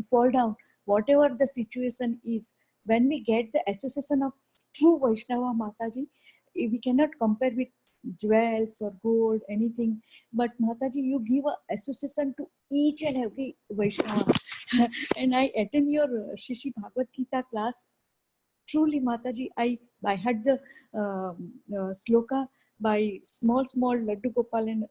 fall down, whatever the situation is. When we get the association of true Vaishnava, Mataji, we cannot compare with jewels or gold, anything. But Mataji, you give a association to each and every Vaishnava. And I attend your Shishi Bhagavad Gita class. Truly, Mataji, I had the sloka by small Laddu Gopal and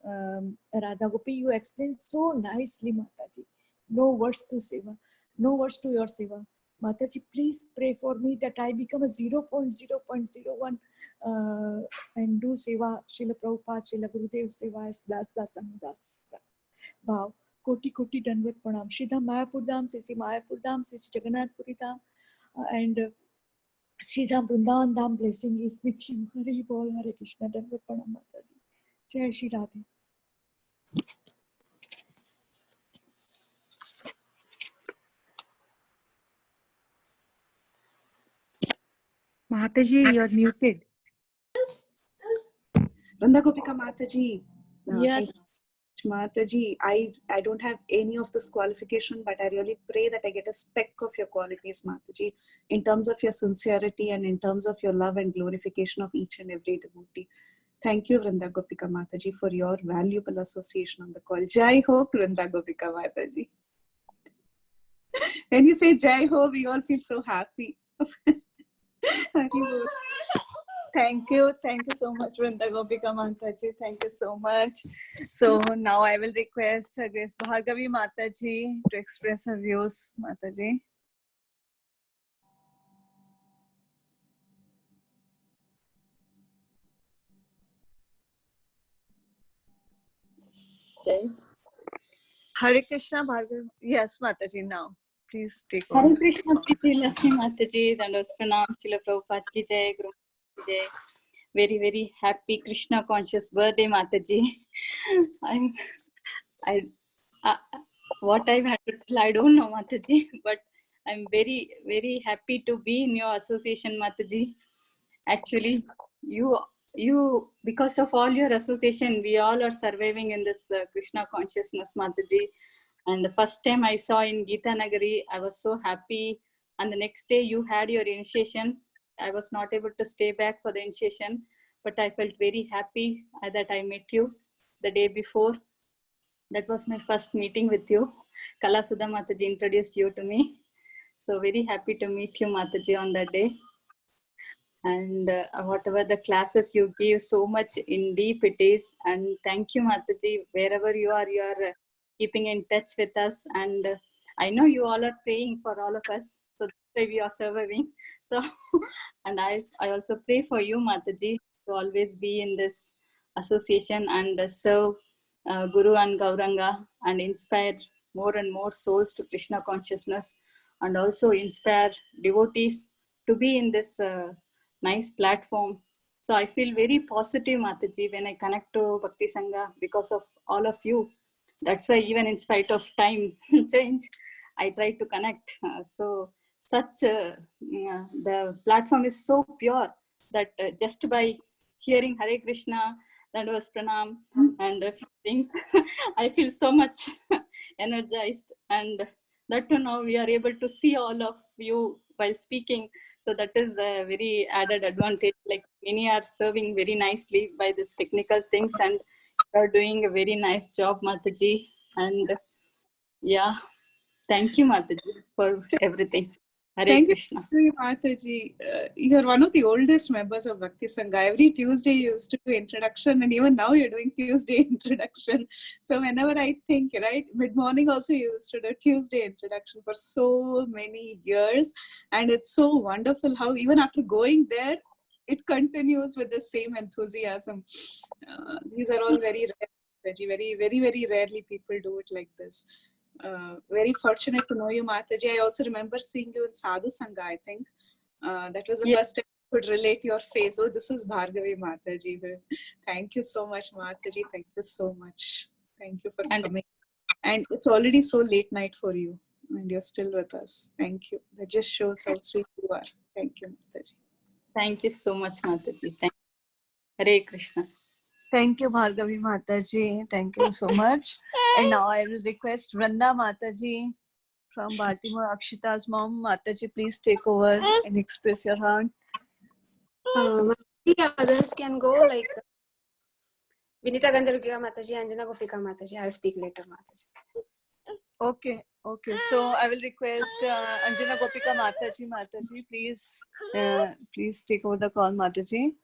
Radha Gopi. You explained so nicely, Mataji. No words to seva, no words to your seva. Mataji, please pray for me that I become a 0.0.01 and do seva, Srila Prabhupada, Srila Gurudev seva as Das Das Anudas. Bhav, Koti Koti Danvat Pranam, Shridham Mayapur Dham, Sisi Mayapur Dham, Sisi Jagannath Puri Dham, and Sridham Vrindavan Dham blessing is with you. Hari Bol, Hare Krishna, Danvat Pranam Mataji. Jai Shri Radhe. Mataji, you're muted. Vrunda Gopika Mataji. Yes. Mataji, I don't have any of this qualification, but I really pray that I get a speck of your qualities, Mataji, in terms of your sincerity and in terms of your love and glorification of each and every devotee. Thank you, Vrunda Gopika Mataji, for your valuable association on the call. Jai Ho, Vrunda Gopika Mataji. When you say Jai Ho, we all feel so happy. Thank you so much, Vrunda Gopika Mataji. Thank you so much. So now I will request Her Grace Bhargavi Mataji to express her views. Mataji. Hare Krishna Bhargavi. Yes, Mataji, now. Please take over. Hare Krishna, Priti Lakshmi Mataji, Dandas Pranam, Srila Prabhupada ki Jai, Guru ki Jai. Very, very happy Krishna conscious birthday, Mataji. What I've had to tell, I don't know, Mataji, but I'm very, very happy to be in your association, Mataji. Actually, you, because of all your association, we all are surviving in this Krishna consciousness, Mataji. And the first time I saw in Gita Nagari, I was so happy. And the next day you had your initiation. I was not able to stay back for the initiation, but I felt very happy that I met you the day before. That was my first meeting with you. Kala Sudha Mataji introduced you to me. So very happy to meet you, Mataji, on that day. And whatever the classes you give, so much in deep it is. And thank you, Mataji. Wherever you are keeping in touch with us. And I know you all are praying for all of us. So that's why we are surviving. So, and I also pray for you, Mataji, to always be in this association and serve Guru and Gauranga and inspire more and more souls to Krishna consciousness, and also inspire devotees to be in this nice platform. So I feel very positive, Mataji, when I connect to Bhakti Sangha because of all of you. That's why even in spite of time change, I try to connect. The platform is so pure that just by hearing Hare Krishna, Dandavat Pranam, and a few things, I feel so much energized. And that too now we are able to see all of you while speaking. So that is a very added advantage. Like many are serving very nicely by this technical things, and you are doing a very nice job, Mataji. And yeah, thank you, Mataji, for everything. Hare Krishna. Thank you, Mataji. You're one of the oldest members of Bhakti Sangha. Every Tuesday you used to do introduction, and even now you're doing Tuesday introduction. So whenever I think, right, mid-morning also you used to do Tuesday introduction for so many years. And it's so wonderful how even after going there, it continues with the same enthusiasm. These are all very rare, very, very, very rarely people do it like this. Very fortunate to know you, Mataji. I also remember seeing you in Sadhu Sangha, I think. That was the Yes. first time I could relate your face. Oh, this is Bhargavi Mataji. Thank you so much, Mataji. Thank you so much. Thank you for And coming. And it's already so late night for you, and you're still with us. Thank you. That just shows how sweet you are. Thank you, Mataji. thank you so much, Mataji. Thank Hare Krishna. Thank you, Bhargavi Mataji. Thank you so much. And now I will request Vrunda Mataji from Baltimore, Akshita's mom. Mataji, please take over and express your heart. The others can go like Vinita Gandharvika Mataji, Anjana Gopika Mataji. I'll speak later, Mataji. Okay, okay. So I will request Anjana Gopika Mataji. Mataji, please take over the call, Mataji.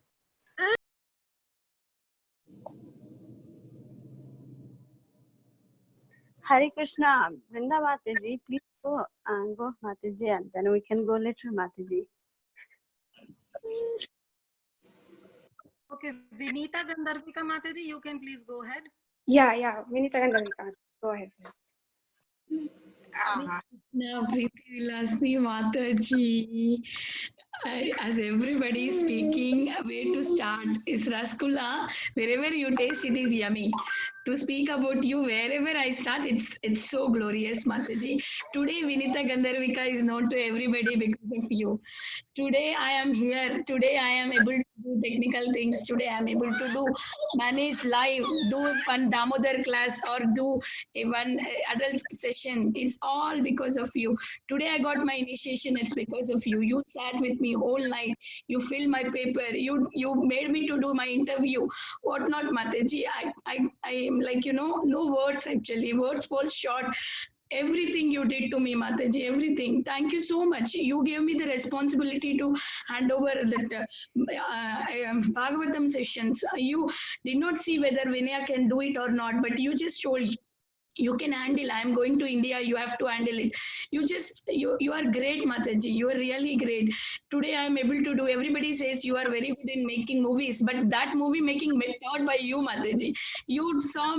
Hare Krishna, Vrinda Mataji, please go Mataji, and then we can go later, Mataji. Okay, Vinita Gandharvika Mataji, you can please go ahead. Yeah, Vinita Gandharvika. Go ahead. Now, Preeti Vilasni Mataji. As everybody is speaking, where to start is Rasgulla. Wherever you taste, it is yummy. To speak about you, wherever I start, it's so glorious, Mataji. Today, Vinita Gandharvika is known to everybody because of you. Today, I am here. Today, I am able to do technical things. Today, I am able to manage live, do one Damodar class or do one adult session. It's all because of you. Today, I got my initiation. It's because of you. You sat with me all night. You filled my paper. You made me to do my interview. What not, Mataji? I am like, no words actually. Words fall short. Everything you did to me, Mataji, everything. Thank you so much. You gave me the responsibility to hand over that Bhagavatam sessions. You did not see whether Vinaya can do it or not, but you just told you can handle. I am going to India. You have to handle it. You are great, Mataji. You are really great. Today I am able to do. Everybody says you are very good in making movies, but that movie making taught by you, Mataji. You saw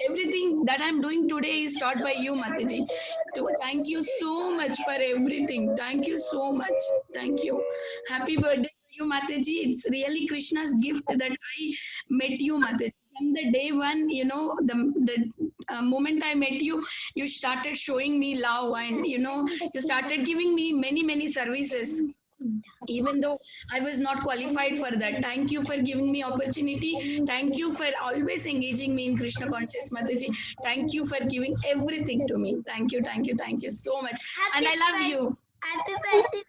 everything that I am doing today is taught by you, Mataji. So thank you so much for everything. Thank you so much. Thank you. Happy birthday to you, Mataji. It's really Krishna's gift that I met you, Mataji. From the day one, the moment I met you, you started showing me love, and you started giving me many services, even though I was not qualified for that. Thank you for giving me opportunity. Thank you for always engaging me in Krishna conscious, Mataji. Thank you for giving everything to me. Thank you so much. And I love you. Happy birthday,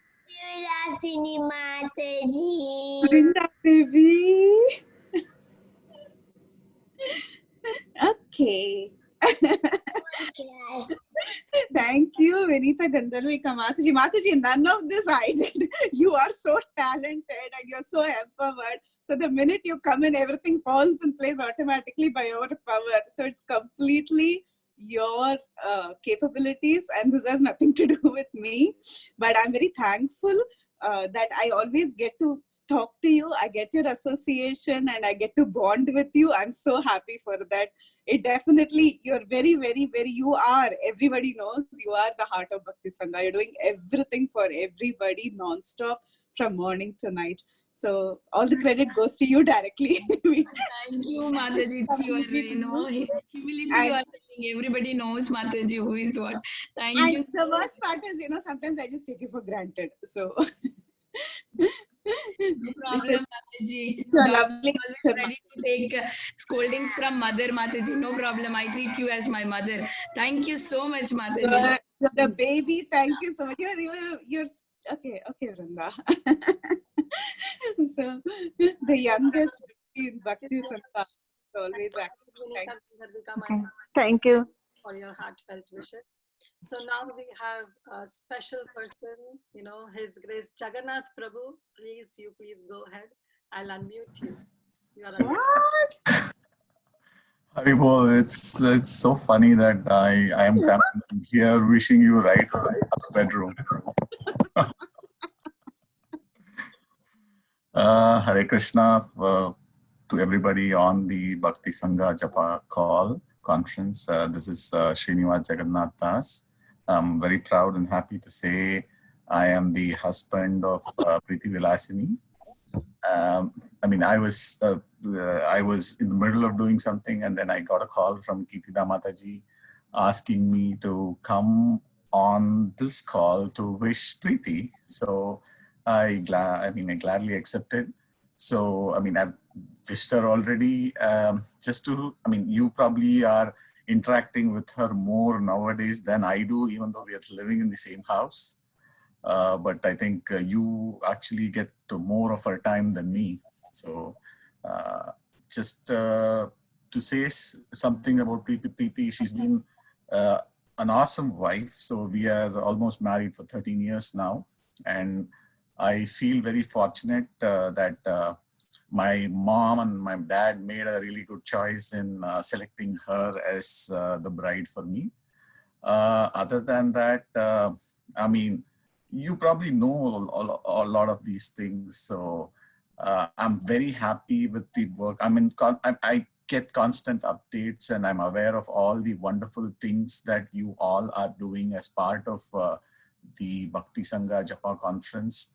Vilasini Mataji. Vrinda baby. Okay. Thank you, Vinita Gandharvika Mataji. Mataji, none of this I did. You are so talented and you're so empowered. So the minute you come in, everything falls in place automatically by your power. So it's completely your capabilities, and this has nothing to do with me. But I'm very thankful that I always get to talk to you. I get your association and I get to bond with you. I'm so happy for that. It definitely, you're very, you are, everybody knows you are the heart of Bhakti Sangha. You're doing everything for everybody non-stop from morning to night. So all the credit goes to you directly. Thank you, Mataji. It's your, humility. You are telling everybody knows, Mataji, who is what. Thank and you. The worst part is, sometimes I just take it for granted. So no problem, Mataji. It's a lovely always ready to take scoldings from mother, Mataji. No problem. I treat you as my mother. Thank you so much, Mataji. You're the baby. Thank you so much. You're okay, Vrunda. So the youngest in Bhakti Sangha is always active. Okay. Thank you for your heartfelt wishes. So now we have a special person, His Grace Jagannath Prabhu. Please go ahead. I'll unmute you. You are What? Haribol, it's so funny that I am coming here wishing you right out of the bedroom. Hare Krishna to everybody on the Bhakti Sangha Japa call. conference. This is Srinivas Jagannath Das. I'm very proud and happy to say I am the husband of Preeti Vilasini. I mean, I was in the middle of doing something, and then I got a call from Kirtida Mataji asking me to come on this call to wish Preeti. So I gladly accepted. So I mean, I've wished her already. You probably are interacting with her more nowadays than I do, even though we are living in the same house. But I think you actually get to more of her time than me. So just to say something about Preeti, she's been an awesome wife. So we are almost married for 13 years now. And I feel very fortunate that my mom and my dad made a really good choice in selecting her as the bride for me. Other than that, I mean, you probably know a lot of these things. So I'm very happy with the work. I get constant updates, and I'm aware of all the wonderful things that you all are doing as part of the Bhakti Sangha Japa conference.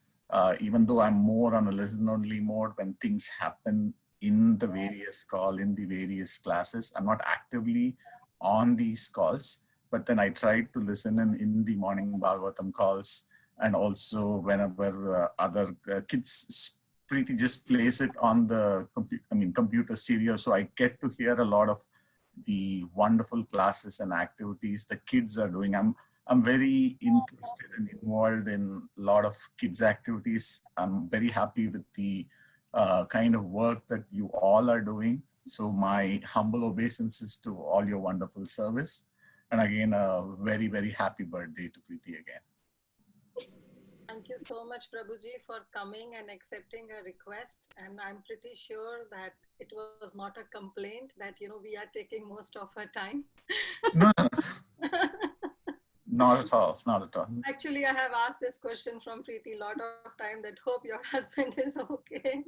Even though I'm more on a listen-only mode when things happen in the various classes, I'm not actively on these calls, but then I try to listen in the morning Bhagavatam calls, and also whenever other kids, Preeti just plays it on the computer stereo, so I get to hear a lot of the wonderful classes and activities the kids are doing. I'm very interested and involved in a lot of kids activities. I'm very happy with the kind of work that you all are doing. So my humble obeisances to all your wonderful service. And again, a very, very happy birthday to Preeti again. Thank you so much, Prabhuji, for coming and accepting a request. And I'm pretty sure that it was not a complaint that, we are taking most of her time. No. Not at all. Not at all. Actually, I have asked this question from Preeti a lot of time that hope your husband is okay.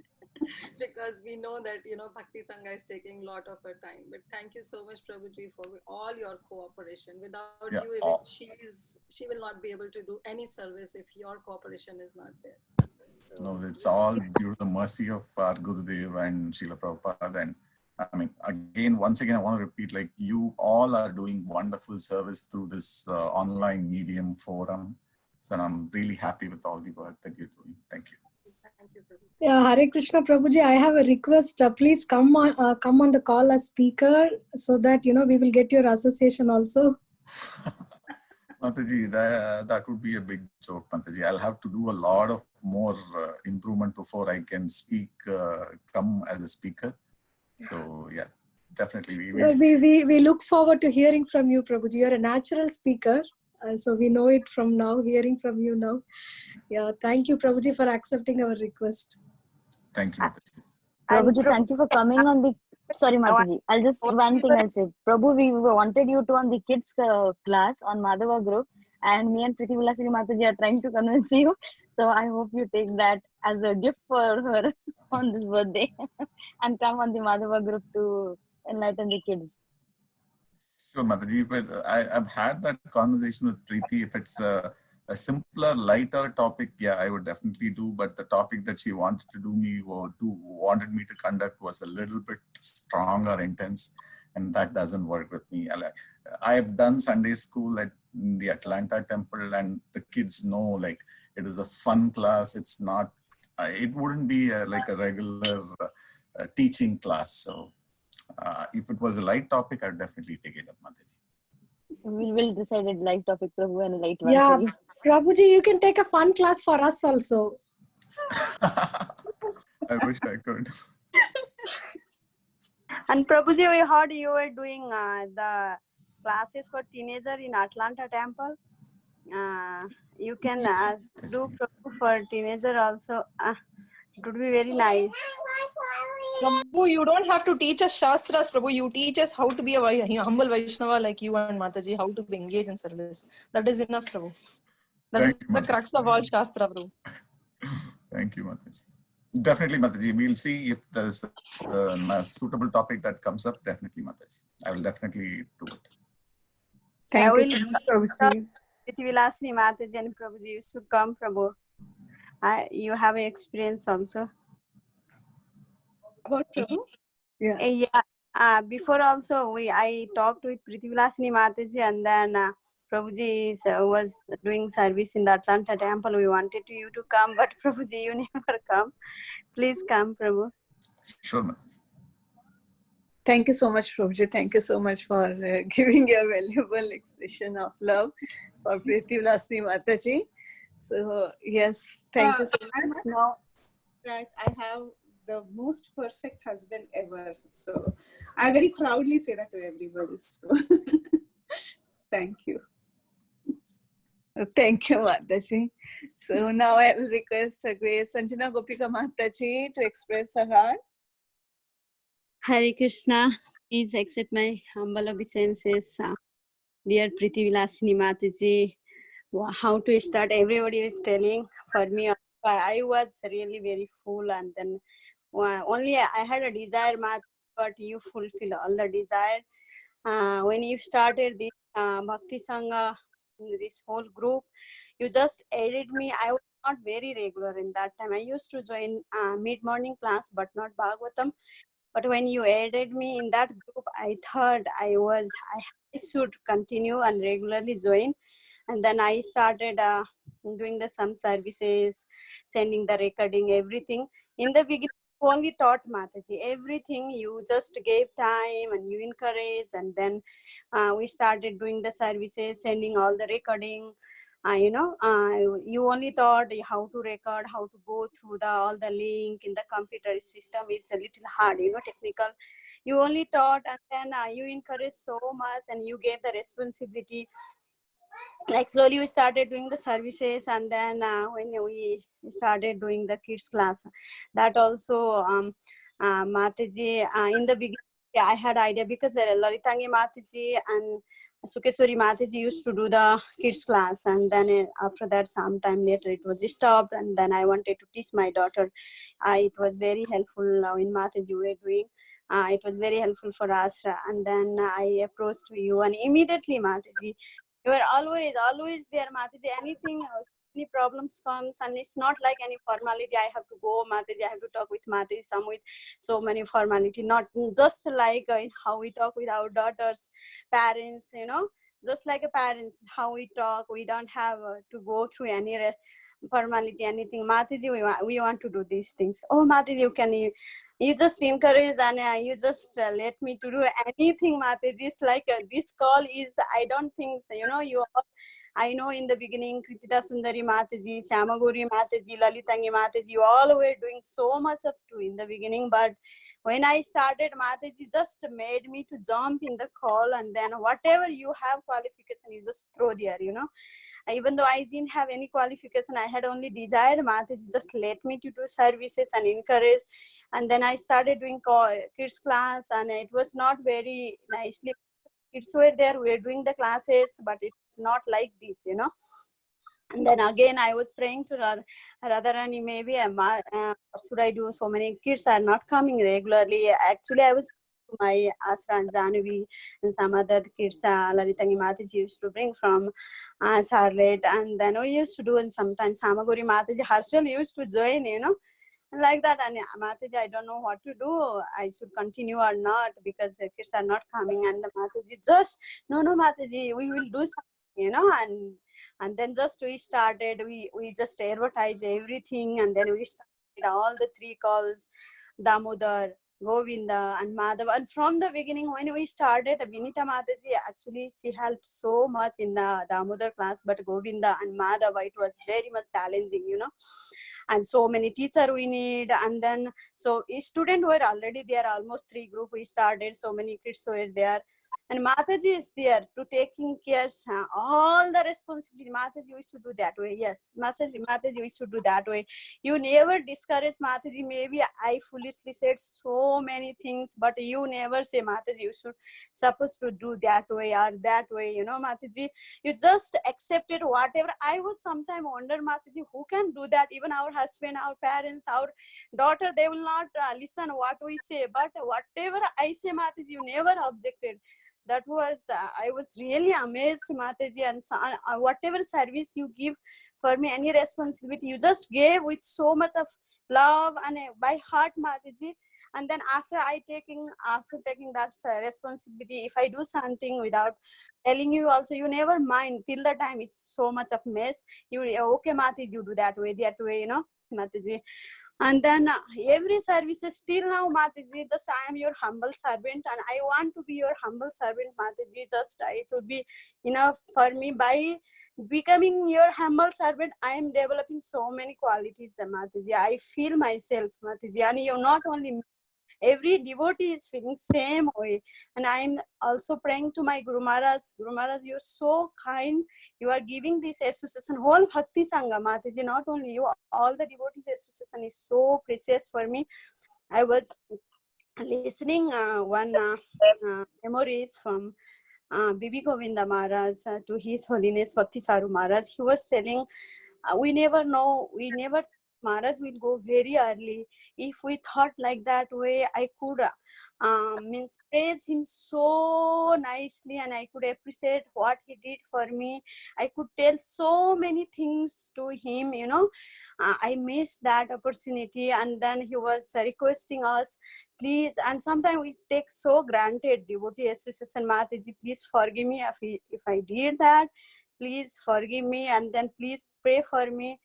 Because we know that, Bhakti Sangha is taking a lot of her time. But thank you so much, Prabhuji, for all your cooperation. Without you, even she will not be able to do any service if your cooperation is not there. So, no, it's all due to the mercy of our Gurudev and Srila Prabhupada. And once again, I want to repeat, like, you all are doing wonderful service through this online medium forum. So I'm really happy with all the work that you're doing. Thank you. Yeah, Hare Krishna, Prabhuji, I have a request. Please come on the call as speaker so that, we will get your association also. Mataji, that would be a big joke, Mataji. I'll have to do a lot of more improvement before I can come as a speaker. So yeah, definitely. We look forward to hearing from you, Prabhuji. You're a natural speaker. So we know it from now, hearing from you now. Yeah, thank you, Prabhuji, for accepting our request. Thank you, Mataji. Prabhuji, thank you for coming on the... Sorry, Mataji. One thing I'll say. Prabhu, we wanted you to on the kids class on Madhava group, and me and Preeti Vilasini Mataji are trying to convince you. So I hope you take that as a gift for her on this birthday and come on the Madhava group to enlighten the kids. Sure, Mataji, but I've had that conversation with Preeti. If it's a simpler, lighter topic, yeah, I would definitely do. But the topic that she wanted me to conduct was a little bit strong or intense, and that doesn't work with me. I've done Sunday school at the Atlanta Temple, and the kids know, like, it is a fun class. It's not. It wouldn't be like a regular teaching class. So if it was a light topic, I'd definitely take it up, Mataji. We will decide a light topic, Prabhu, and a light one. Yeah, Prabhuji, you can take a fun class for us also. I wish I could. And Prabhuji, we heard you were doing the classes for teenager in Atlanta Temple. You can do for teenager also. It would be very nice. Prabhu, you don't have to teach us Shastras, Prabhu. You teach us how to be a humble Vaishnava like you and Mataji, how to be engaged in service. That is enough, Prabhu. That is the crux of all Shastra, Prabhu. Thank you, Mataji. Definitely, Mataji. We'll see if there is a suitable topic that comes up. Definitely, Mataji. I will definitely do it. I Thank you will so much, Prabhuji. Prithvilasini Mataji and Prabhuji, you should come, Prabhu. You have experience also. About Prabhu? Yeah. Yeah. Before also I talked with Prithvilasini Mataji, and then Prabhuji was doing service in the Atlanta temple. We wanted you to come, but Prabhuji, you never come. Please come, Prabhu. Sure, Mataji. Thank you so much, Prabhuji. Thank you so much for giving your valuable expression of love for Prithvilasini Mataji. So, yes, thank you so much. Now that I have the most perfect husband ever. So I very proudly say that to everybody. So thank you. Thank you, Mataji. So now I will request Grace Sanjana Gopika Mataji to express her heart. Hare Krishna. Please accept my humble obeisances. Dear Prithvilasini Mataji, how to start? Everybody is telling. For me, I was really very full, and then only I had a desire, but you fulfill all the desire. When you started this Bhakti Sangha, this whole group, you just aided me. I was not very regular in that time. I used to join mid-morning class, but not Bhagavatam. But when you added me in that group, I thought I should continue and regularly join. And then I started doing some services, sending the recording, everything. In the beginning, you only taught Mataji. Everything you just gave time and you encouraged. And then we started doing the services, sending all the recording. You only taught how to record, how to go through all the link in the computer system. Is a little hard, technical. You only taught, and then you encouraged so much, and you gave the responsibility. Like slowly we started doing the services, and then when we started doing the kids class, that also Mataji, in the beginning I had idea because Lalitangi Mataji and Sukeswari Mataji used to do the kids class, and then after that sometime later it was stopped, and then I wanted to teach my daughter. It was very helpful in Mataji we were doing. It was very helpful for us, and then I approached you, and immediately Mataji, you are always there, Mataji. Anything, any problems comes, and it's not like any formality. I have to go, Mataji. I have to talk with Mataji. Some with so many formality, not just like how we talk with our daughters, parents. Just like a parents, how we talk. We don't have to go through any formality, anything. Mataji, we want to do these things. Oh, Mataji, you just encourage, and you just let me to do anything, Mataji. It's like this call is, I don't think so, you all, I know in the beginning, Kritita Sundari Mataji, Syamaguri Mataji, Lalitangi Mataji, you all were doing so much of too in the beginning, but when I started, Mataji just made me to jump in the call, and then whatever you have qualification, you just throw there, Even though I didn't have any qualification, I had only desire. Mataji just let me to do services and encourage. And then I started doing kids class, and it was not very nicely. Kids were there, we were doing the classes, but it's not like this, And then again, I was praying to Radharani, maybe what should I do? So many kids are not coming regularly. Actually, I was to my Asra and Janavi and some other kids, Lalitangi Mataji used to bring from Charlotte, and then we used to do, and sometimes Samaguri Mataji herself used to join, like that. And Mataji, I don't know what to do. I should continue or not, because kids are not coming. And the Mataji just, no, Mataji, we will do something, and then just we started, we just advertise everything, and then we started all the 3 calls, Damodar, Govinda, and Madhava. And from the beginning, when we started, Vinita Mataji, actually, she helped so much in the Damodar class, but Govinda and Madhava, it was very much challenging, And so many teachers we need, and then, so students were already there, almost 3 groups we started, so many kids were there. And Mataji is there to taking care all the responsibility. Mataji, we should do that way. Yes, Mataji, we should do that way. You never discourage Mataji. Maybe I foolishly said so many things, but you never say, Mataji, you should supposed to do that way or that way. You know, Mataji, you just accepted whatever. I was sometimes wonder, Mataji, who can do that? Even our husband, our parents, our daughter, they will not listen what we say. But whatever I say, Mataji, you never objected. That was, I was really amazed, Mataji, and whatever service you give for me, any responsibility, you just gave with so much of love and by heart, Mataji. And then after taking that responsibility, if I do something without telling you also, you never mind till the time it's so much of mess. You, okay, Mataji, you do that way, you know, Mataji. And then every service is still now, Mataji, just I am your humble servant and I want to be your humble servant, Mataji. Just it will be enough for me. By becoming your humble servant, I am developing so many qualities, Mataji. I feel myself, Mataji, and you not only me, every devotee is feeling same way. And I am also praying to my Guru Maharaj. Guru Maharaj, you're so kind. You are giving this association, whole Bhakti Sangha, Mataji, not only you, all the devotees association is so precious for me. I was listening one memories from Bibi Govinda Maharaj to His Holiness Bhakti Charu Maharaj. He was telling, we never know, Maharaj will go very early. If we thought like that way, I could means praise him so nicely and I could appreciate what he did for me. I could tell so many things to him, you know. I missed that opportunity. And then he was requesting us, please, and sometimes we take so granted devotee association, Mataji, please forgive me if I did that. Please forgive me, and then please pray for me.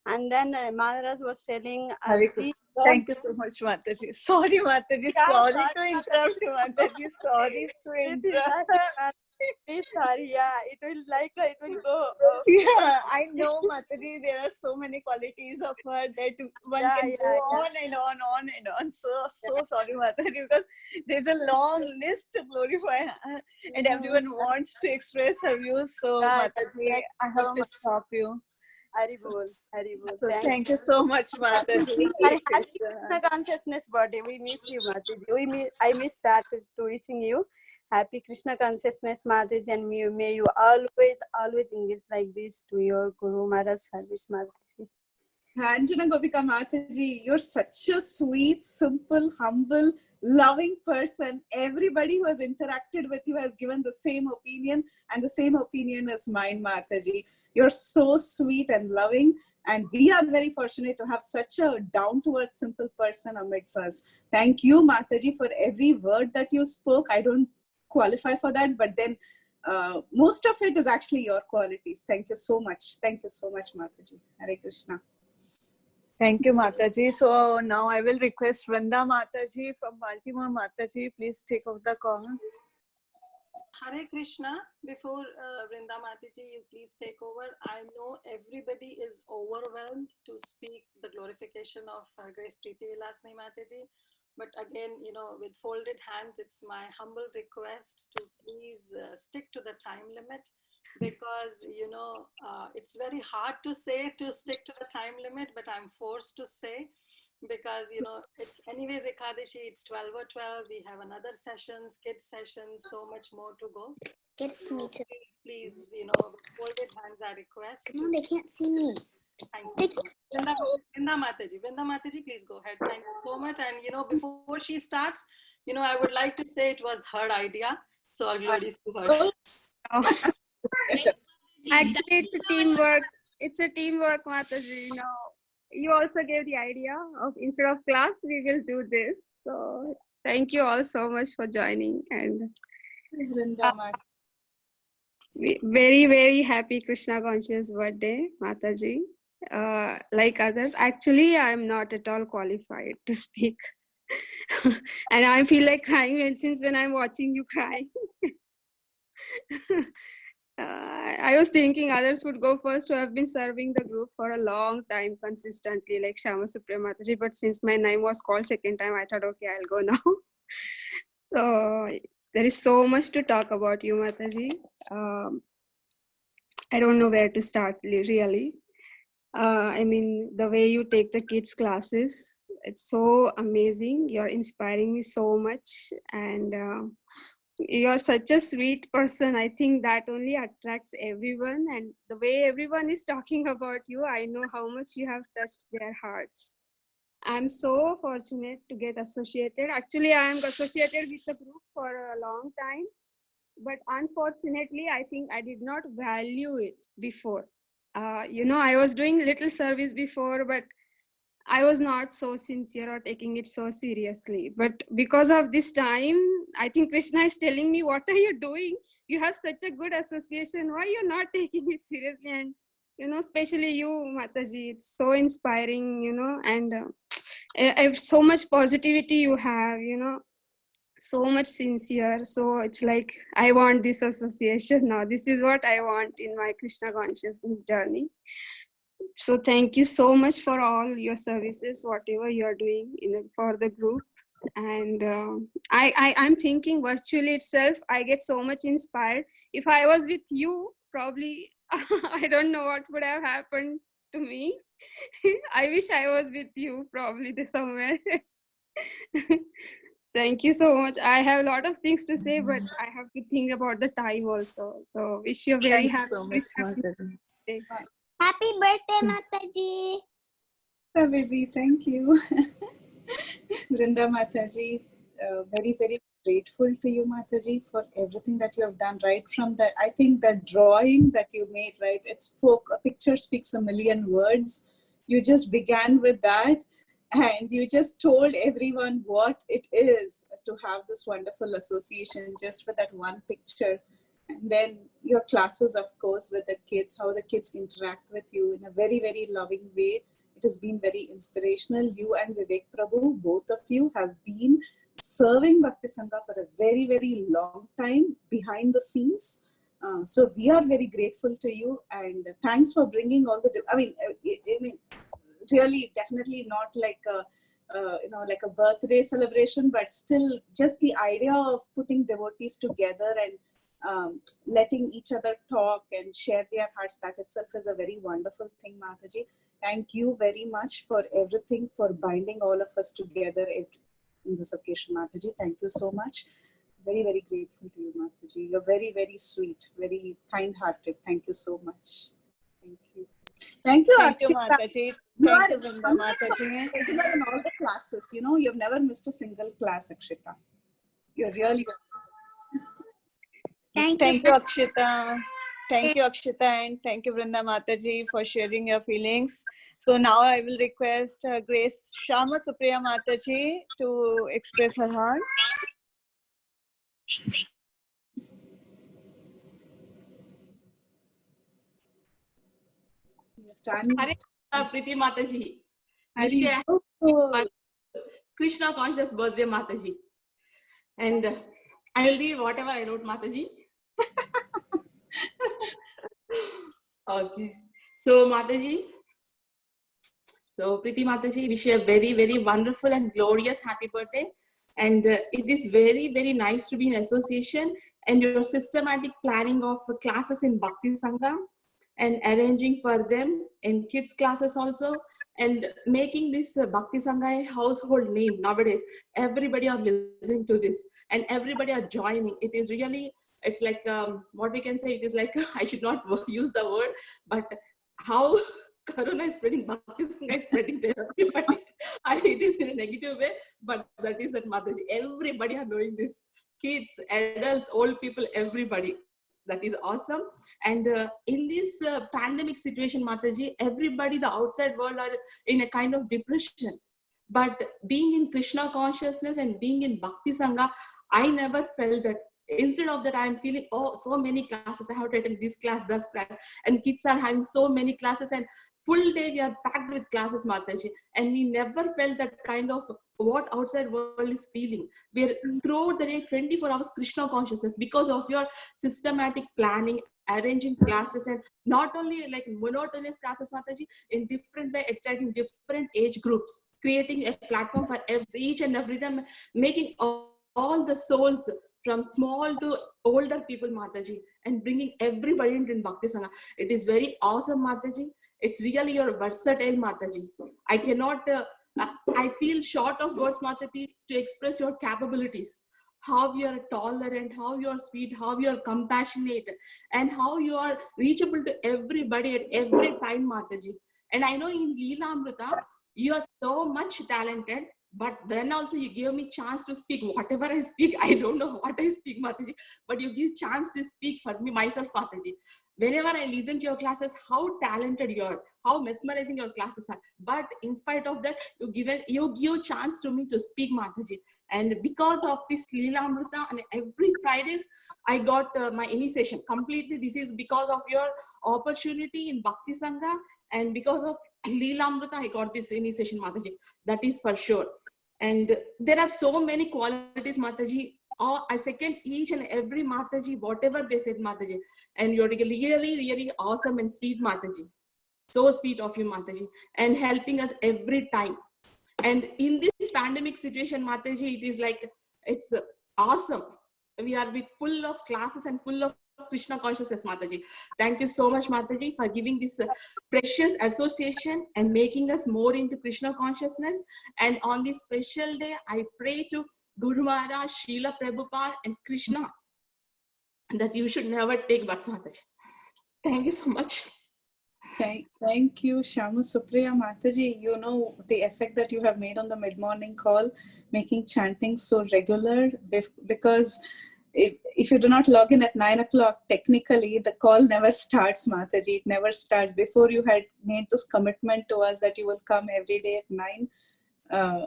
And then Maharaj was telling, please, thank you so much, Mataji. Sorry, Mataji. Sorry to interrupt you, Mataji. Sorry to interrupt. Please, sorry. Yeah, it will go. Yeah, I know, Mataji. There are so many qualities of her that one can go on and on. So sorry, Mataji, because there's a long list to glorify her, and everyone wants to express her views. So, Mataji, I have to stop you. Haribol. So thank you so much, Mataji. And happy Krishna Consciousness birthday. We miss you, Mataji. I miss that to wishing you happy Krishna Consciousness, Mataji, and may you always engage like this to your Guru Maharaj service, Mataji. Anjana Gopika Mataji, you're such a sweet, simple, humble, loving person. Everybody who has interacted with you has given the same opinion, and the same opinion is mine, Mataji. You're so sweet and loving, and we are very fortunate to have such a down-to-earth, simple person amidst us. Thank you, Mataji, for every word that you spoke. I don't qualify for that, but then most of it is actually your qualities. Thank you so much. Thank you so much, Mataji. Hare Krishna. Thank you, Mataji. So now I will request Vrinda Mataji from Baltimore. Mataji, please take over the call. Hare Krishna. Before Vrinda Mataji, you please take over. I know everybody is overwhelmed to speak the glorification of Her Grace Preeti Vilasini Mataji. But again, you know, with folded hands, it's my humble request to please stick to the time limit, because, you know, it's very hard to say to stick to the time limit, but I'm forced to say, because, you know, it's anyways Ekadashi, it's 12:12. We have another sessions, kids sessions, so much more to go. Kids me too. Please, you know, folded hands, I request. No, they can't see me. Thank you. Vrinda Mataji, please go ahead. Thanks so much. And, you know, before she starts, you know, I would like to say it was her idea. So all glories to her. Actually, it's a teamwork. It's a teamwork, Mataji. You know, you also gave the idea of instead of class, we will do this. So thank you all so much for joining, and very, very happy Krishna conscious birthday, Mataji. Like others, actually, I'm not at all qualified to speak. And I feel like crying, and since when I'm watching you crying. I was thinking others would go first who have been serving the group for a long time consistently, like Shama Supriya Mataji. But since my name was called second time, I thought, okay, I'll go now. So There is so much to talk about you, Mataji. I don't know where to start really. I mean, the way you take the kids' classes, it's so amazing. You're inspiring me so much. And you're such a sweet person. I think that only attracts everyone. And the way everyone is talking about you, I know how much you have touched their hearts. I'm so fortunate to get associated. Actually, I am associated with the group for a long time. But unfortunately, I think I did not value it before. I was doing little service before, but I was not so sincere or taking it so seriously. But because of this time, I think Krishna is telling me, what are you doing? You have such a good association. Why you're not taking it seriously? And, especially you, Mataji, it's so inspiring, and so much positivity you have, so much sincere. So it's like, I want this association now. This is what I want in my Krishna consciousness journey. So thank you so much for all your services, whatever you are doing for the group. And I'm thinking virtually itself, I get so much inspired. If I was with you, probably I don't know what would have happened to me. I wish I was with you, probably somewhere. Thank you so much. I have a lot of things to say, but I have to think about the time also. So wish you a very Thank you so much, happy Mataji. day. Happy birthday, Mataji. Yeah, baby, thank you. Vrinda Mataji, very, very grateful to you, Mataji, for everything that you have done right from that. I think that drawing that you made, right, a picture speaks a million words. You just began with that and you just told everyone what it is to have this wonderful association just with that one picture. And then your classes, of course, with the kids, how the kids interact with you in a very, very loving way. It has been very inspirational. You and Vivek Prabhu, both of you have been serving Bhakti Sangha for a very, very long time behind the scenes. So we are very grateful to you, and thanks for bringing all the, I mean, really, definitely not like a birthday celebration, but still just the idea of putting devotees together and letting each other talk and share their hearts, that itself is a very wonderful thing, Mataji. Thank you very much for everything, for binding all of us together in this occasion, Mataji. Thank you so much. Very, very grateful to you, Mataji. You're very, very sweet, very kind-hearted. Thank you so much. Thank you. Thank you, Thank you, Akshita. Mataji. You Thank are you, Vrinda Mataji. regular in all the classes. You've never missed a single class, Akshita. You're really Thank you, Akshita. Thank you, Akshita, and thank you, Vrinda Mataji, for sharing your feelings. So now I will request Grace Shama Supriya Mataji to express her heart. Hare Priti Mataji. Hari. Krishna conscious birthday Mataji. And I will read whatever I wrote, Mataji. Okay. So Mataji. So Priti Mataji, wish you a very, very wonderful and glorious happy birthday. And it is very, very nice to be in association and your systematic planning of classes in Bhakti Sangha and arranging for them in kids classes also, and making this Bhakti Sangha a household name nowadays. Everybody are listening to this and everybody are joining. It is really, it's like what we can say, it is like, I should not use the word, but how Corona is spreading, Bhakti Sangha is spreading to everybody. It is in a negative way, but that is that Mataji. Everybody are knowing this. Kids, adults, old people, everybody. That is awesome. And in this pandemic situation, Mataji, everybody, the outside world are in a kind of depression. But being in Krishna consciousness and being in Bhakti Sangha, I never felt that. Instead of that, I'm feeling, oh, so many classes. I have to attend this class, that class. And kids are having so many classes and full day we are packed with classes, Mataji. And we never felt that kind of what outside world is feeling. We're throughout the day, 24 hours Krishna consciousness because of your systematic planning, arranging classes, and not only like monotonous classes, Mataji, in different way, attracting different age groups, creating a platform for each and every them, making all the souls from small to older people, Mataji, and bringing everybody into Bhakti Sangha. It is very awesome, Mataji. It's really your versatile, Mataji. I cannot, I feel short of words, Mataji, to express your capabilities. How you are tolerant, how you are sweet, how you are compassionate, and how you are reachable to everybody at every time, Mataji. And I know in Leela Amrita, you are so much talented, but then also you give me chance to speak. Whatever I speak, I don't know what I speak, Mataji, but you give chance to speak for me, myself, Mataji. Whenever I listen to your classes, how talented you are, how mesmerizing your classes are. But in spite of that, you give chance to me to speak, Mataji. And because of this Leela Amrita, and every Fridays, I got my initiation completely. This is because of your opportunity in Bhakti Sangha, and because of Leela Amrita, I got this initiation, Mataji. That is for sure. And there are so many qualities, Mataji. I second each and every Mataji, whatever they said, Mataji. And you're really, really awesome and sweet, Mataji. So sweet of you, Mataji. And helping us every time. And in this pandemic situation, Mataji, it is like, it's awesome. We are full of classes and full of Krishna consciousness, Mataji. Thank you so much, Mataji, for giving this precious association and making us more into Krishna consciousness. And on this special day, I pray to Guru Maharaj, Srila Prabhupada, and Krishna that you should never take birth, Mataji. Thank you so much. Thank you, Shyamu Supriya Mataji. You know the effect that you have made on the mid-morning call, making chanting so regular, because if you do not log in at 9 o'clock, technically the call never starts, Mataji. It never starts. Before you had made this commitment to us that you will come every day at 9,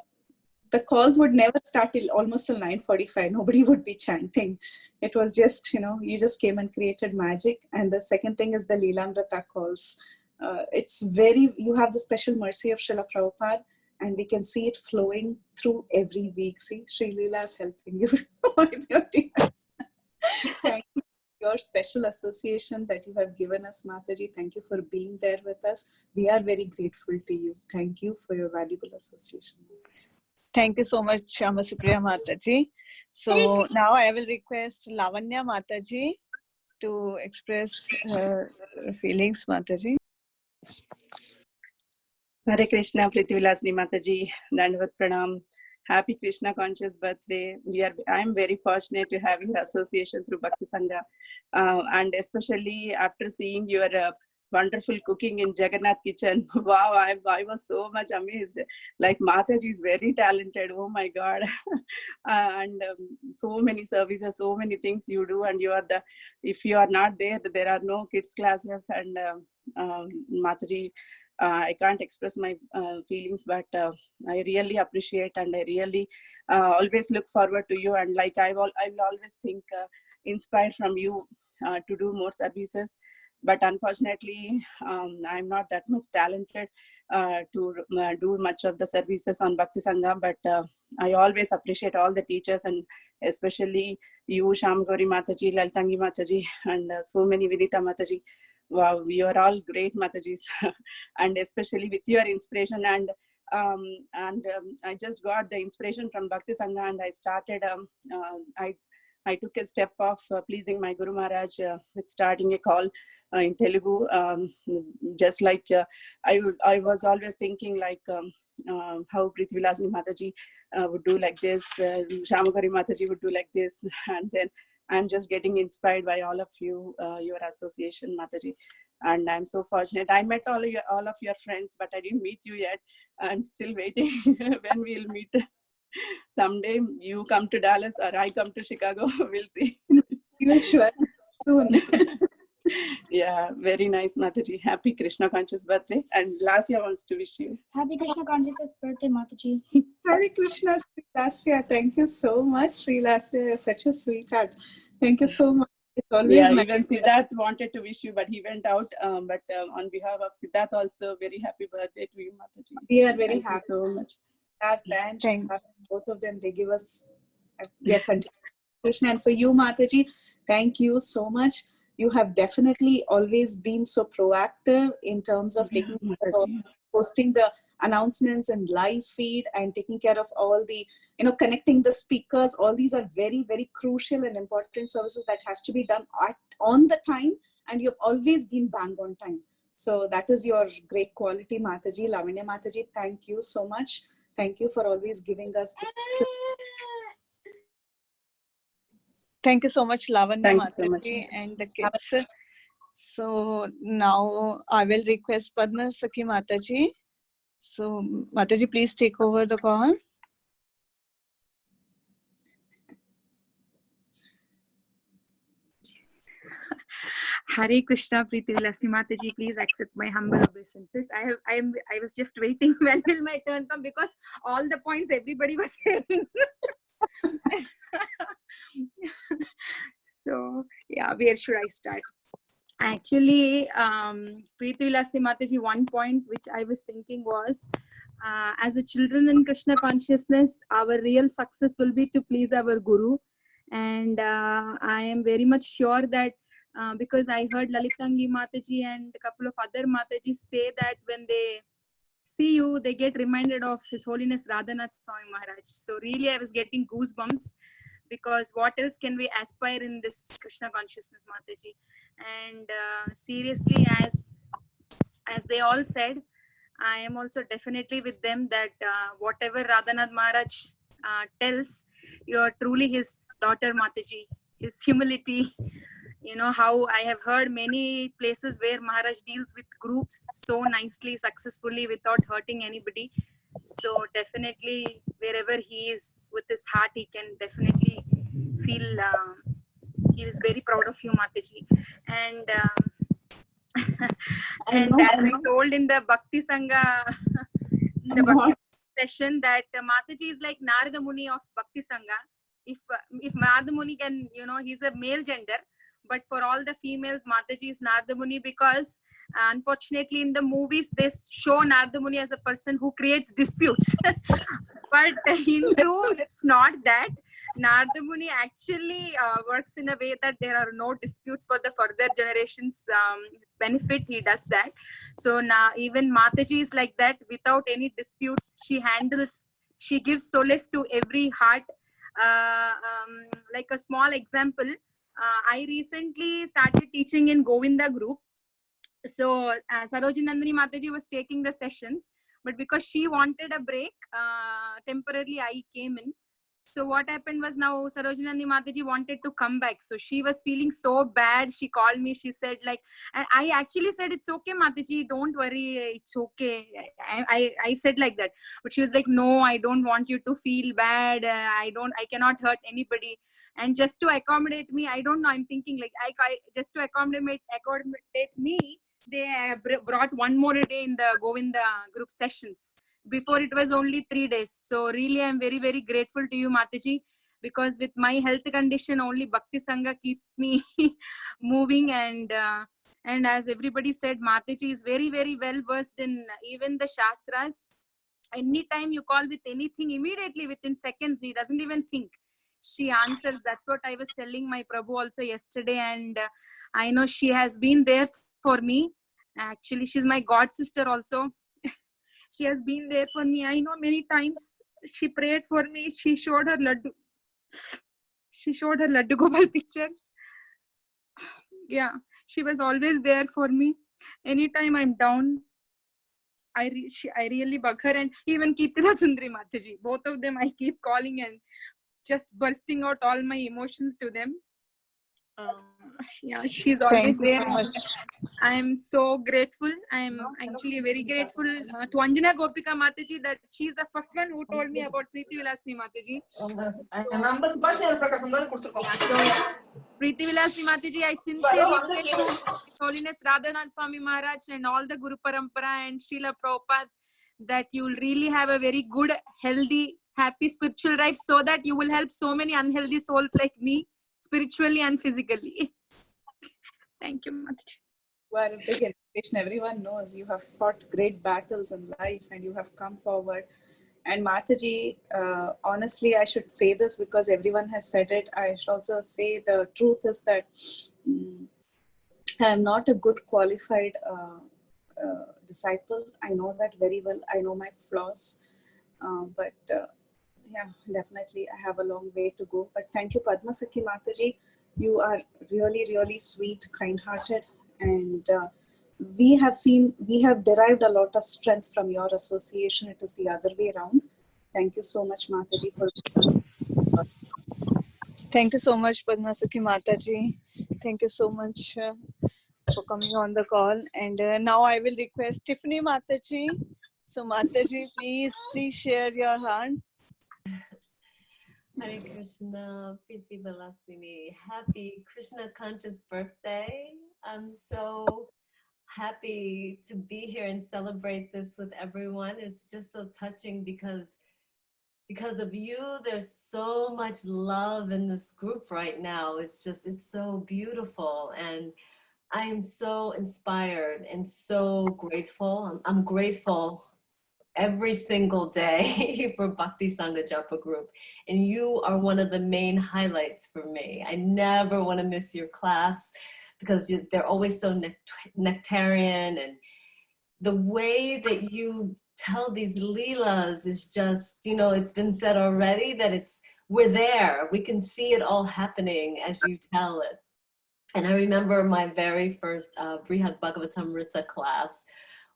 the calls would never start till almost till 9:45. Nobody would be chanting. It was just, you just came and created magic. And the second thing is the Leelamrita calls. You have the special mercy of Srila Prabhupada, and we can see it flowing through every week. See, Sri Leela is helping you with your tears. Thank you for your special association that you have given us, Mataji. Thank you for being there with us. We are very grateful to you. Thank you for your valuable association. Thank you so much, Shyamu Supriya Mataji. So now I will request Lavanya Mataji to express her feelings, Mataji. Hare Krishna, Priti Vilasini Mataji, Dandavat Pranam. Happy Krishna conscious birthday. I am very fortunate to have your association through Bhakti Sangha, and especially after seeing your wonderful cooking in Jagannath kitchen. Wow, I was so much amazed. Like, Mataji is very talented. Oh my God. And so many services, so many things you do, and if you are not there, there are no kids classes. And Mataji, I can't express my feelings, but I really appreciate, and I really always look forward to you. And like, I will always think, inspired from you to do more services. But unfortunately, I'm not that much talented to do much of the services on Bhakti Sangha. But I always appreciate all the teachers, and especially you, Shamgori Mataji, Laltangi Mataji, and so many Vinita Mataji. Wow, you are all great Matajis. And especially with your inspiration. And I just got the inspiration from Bhakti Sangha, and I started, I took a step of pleasing my Guru Maharaj with starting a call in Telugu. Just like I was always thinking like how Priti Vilasini Mataji would do like this, Shamagari Mataji would do like this, and then I'm just getting inspired by all of you, your association, Mataji. And I'm so fortunate. I met all of your friends, but I didn't meet you yet. I'm still waiting when we'll meet. Someday you come to Dallas or I come to Chicago. We'll see. You will sure soon. Yeah, very nice, Mataji. Happy Krishna conscious birthday. And Lasya wants to wish you. Happy Krishna conscious birthday, Mataji. Hare Krishna, Sri Lasya. Thank you so much, Sri Lasya. You're such a sweetheart. Thank you so much. It's always nice. Even Siddharth wanted to wish you, but he went out. But on behalf of Siddharth also, very happy birthday to you, Mataji. We are very Thank happy. you so much. And both of them, they give us their continuation. And for you, Mataji, thank you so much. You have definitely always been so proactive in terms of taking posting the announcements and live feed and taking care of all the, connecting the speakers. All these are very, very crucial and important services that has to be done on the time, and you've always been bang on time. So that is your great quality, Mataji. Lavanya Mataji, thank you so much. Thank you for always giving us Thank you so much, Lavanya Thank you so much. Mataji and the kids. So now I will request Padma Sakhi Mataji. So Mataji, please take over the call. Hare Krishna, Preeti Vilasini Mataji, please accept my humble obeisances. I was just waiting when will my turn come, because all the points everybody was saying. So yeah, where should I start? Actually, Preeti Vilasini Mataji, one point which I was thinking was, as a children in Krishna consciousness, our real success will be to please our Guru. And I am very much sure that because I heard Lalitangi Mataji and a couple of other Matajis say that when they see you, they get reminded of His Holiness Radhanath Swami Maharaj. So really, I was getting goosebumps, because what else can we aspire in this Krishna consciousness, Mataji? And seriously, as they all said, I am also definitely with them that whatever Radhanath Maharaj tells, you are truly his daughter, Mataji. His humility, how I have heard many places where Maharaj deals with groups so nicely, successfully, without hurting anybody. So definitely, wherever he is with his heart, he can definitely feel he is very proud of you, Mataji. And and as I told in the Bhakti Sangha, in the Bhakti session, that Mataji is like Narada Muni of Bhakti Sangha. If Narada Muni can, he's a male gender, but for all the females, Mataji is Narada Muni, because unfortunately in the movies they show Narada Muni as a person who creates disputes. But in truth, it's not that. Narada Muni actually works in a way that there are no disputes for the further generations' benefit. He does that. So now even Mataji is like that, without any disputes. She gives solace to every heart. Like a small example, I recently started teaching in Govinda group. So Sarojini Nandini Mataji was taking the sessions, but because she wanted a break, temporarily I came in. So what happened was, now Sarojini Nandini Mataji wanted to come back. So she was feeling so bad. She called me. She said, like, and I actually said, it's okay, Mataji, don't worry, it's okay. I said like that. But she was like, no, I don't want you to feel bad. I cannot hurt anybody. And just to accommodate me, I don't know, I'm thinking like, just to accommodate me, they brought one more day in the Govinda group sessions. Before it was only 3 days. So really, I'm very, very grateful to you, Mataji, because with my health condition, only Bhakti Sangha keeps me moving. And as everybody said, Mataji is very, very well versed in even the Shastras. Anytime you call with anything, immediately within seconds, he doesn't even think. She answers. That's what I was telling my Prabhu also yesterday. And I know she has been there for me. Actually, she's my god sister also. She has been there for me. I know many times she prayed for me. She showed her Laddu Gopal pictures. Yeah, she was always there for me. Anytime I'm down, I really bug her. And even Kirtana Sundari Mataji, both of them I keep calling and just bursting out all my emotions to them. Yeah, she's always there. So I'm so grateful. I'm actually very grateful to Anjana Gopika Mataji, that she's the first one who told me about Preeti Vilasini Mataji. So Preeti Vilasini Mataji, I sincerely pray to His Holiness Radhanath Swami Maharaj and all the Guru Parampara and Srila Prabhupada that you will really have a very good, healthy, happy spiritual life, so that you will help so many unhealthy souls like me, spiritually and physically. Thank you, Mataji. You are a big inspiration. Everyone knows you have fought great battles in life and you have come forward. And Mataji, honestly, I should say this because everyone has said it. I should also say the truth is that I am not a good qualified disciple. I know that very well. I know my flaws, but yeah, definitely I have a long way to go. But thank you, Padma Sakhi Mataji. You are really, really sweet, kind-hearted, and we have derived a lot of strength from your association. It is the other way around. Thank you so much, Mataji, for Thank you so much, Padma Sakhi Mataji. Thank you so much for coming on the call. And now I will request Tiffany Mataji. So Mataji, please share your hand. Hare Krishna, Priti Vilasini. Happy Krishna conscious birthday. I'm so happy to be here and celebrate this with everyone. It's just so touching because of you, there's so much love in this group right now. It's so beautiful. And I am so inspired and so grateful. I'm grateful every single day for Bhakti Sangha Japa group. And you are one of the main highlights for me. I never want to miss your class because they're always so nectarian, and the way that you tell these leelas is just, it's been said already that we're there. We can see it all happening as you tell it. And I remember my very first Brihad Bhagavatamrita class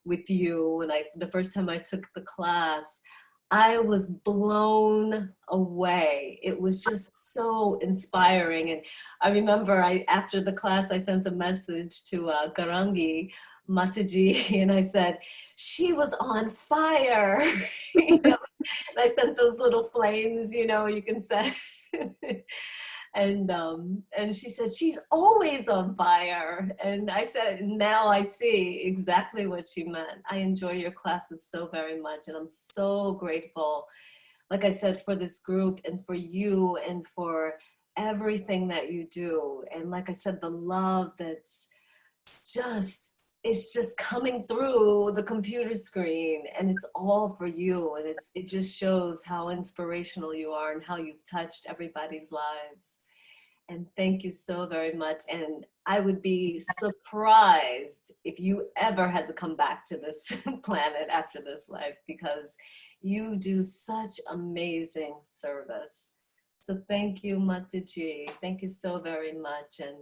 with you, and the first time I took the class, I was blown away. It was just so inspiring. And I remember after the class, I sent a message to Garangi Mataji, and I said, she was on fire. And I sent those little flames, you can say. And she said, she's always on fire. And I said, now I see exactly what she meant. I enjoy your classes so very much. And I'm so grateful, like I said, for this group and for you and for everything that you do. And like I said, the love that's it's just coming through the computer screen, and it's all for you. And it just shows how inspirational you are and how you've touched everybody's lives. And thank you so very much. And I would be surprised if you ever had to come back to this planet after this life, because you do such amazing service. So thank you, Mataji. Thank you so very much. And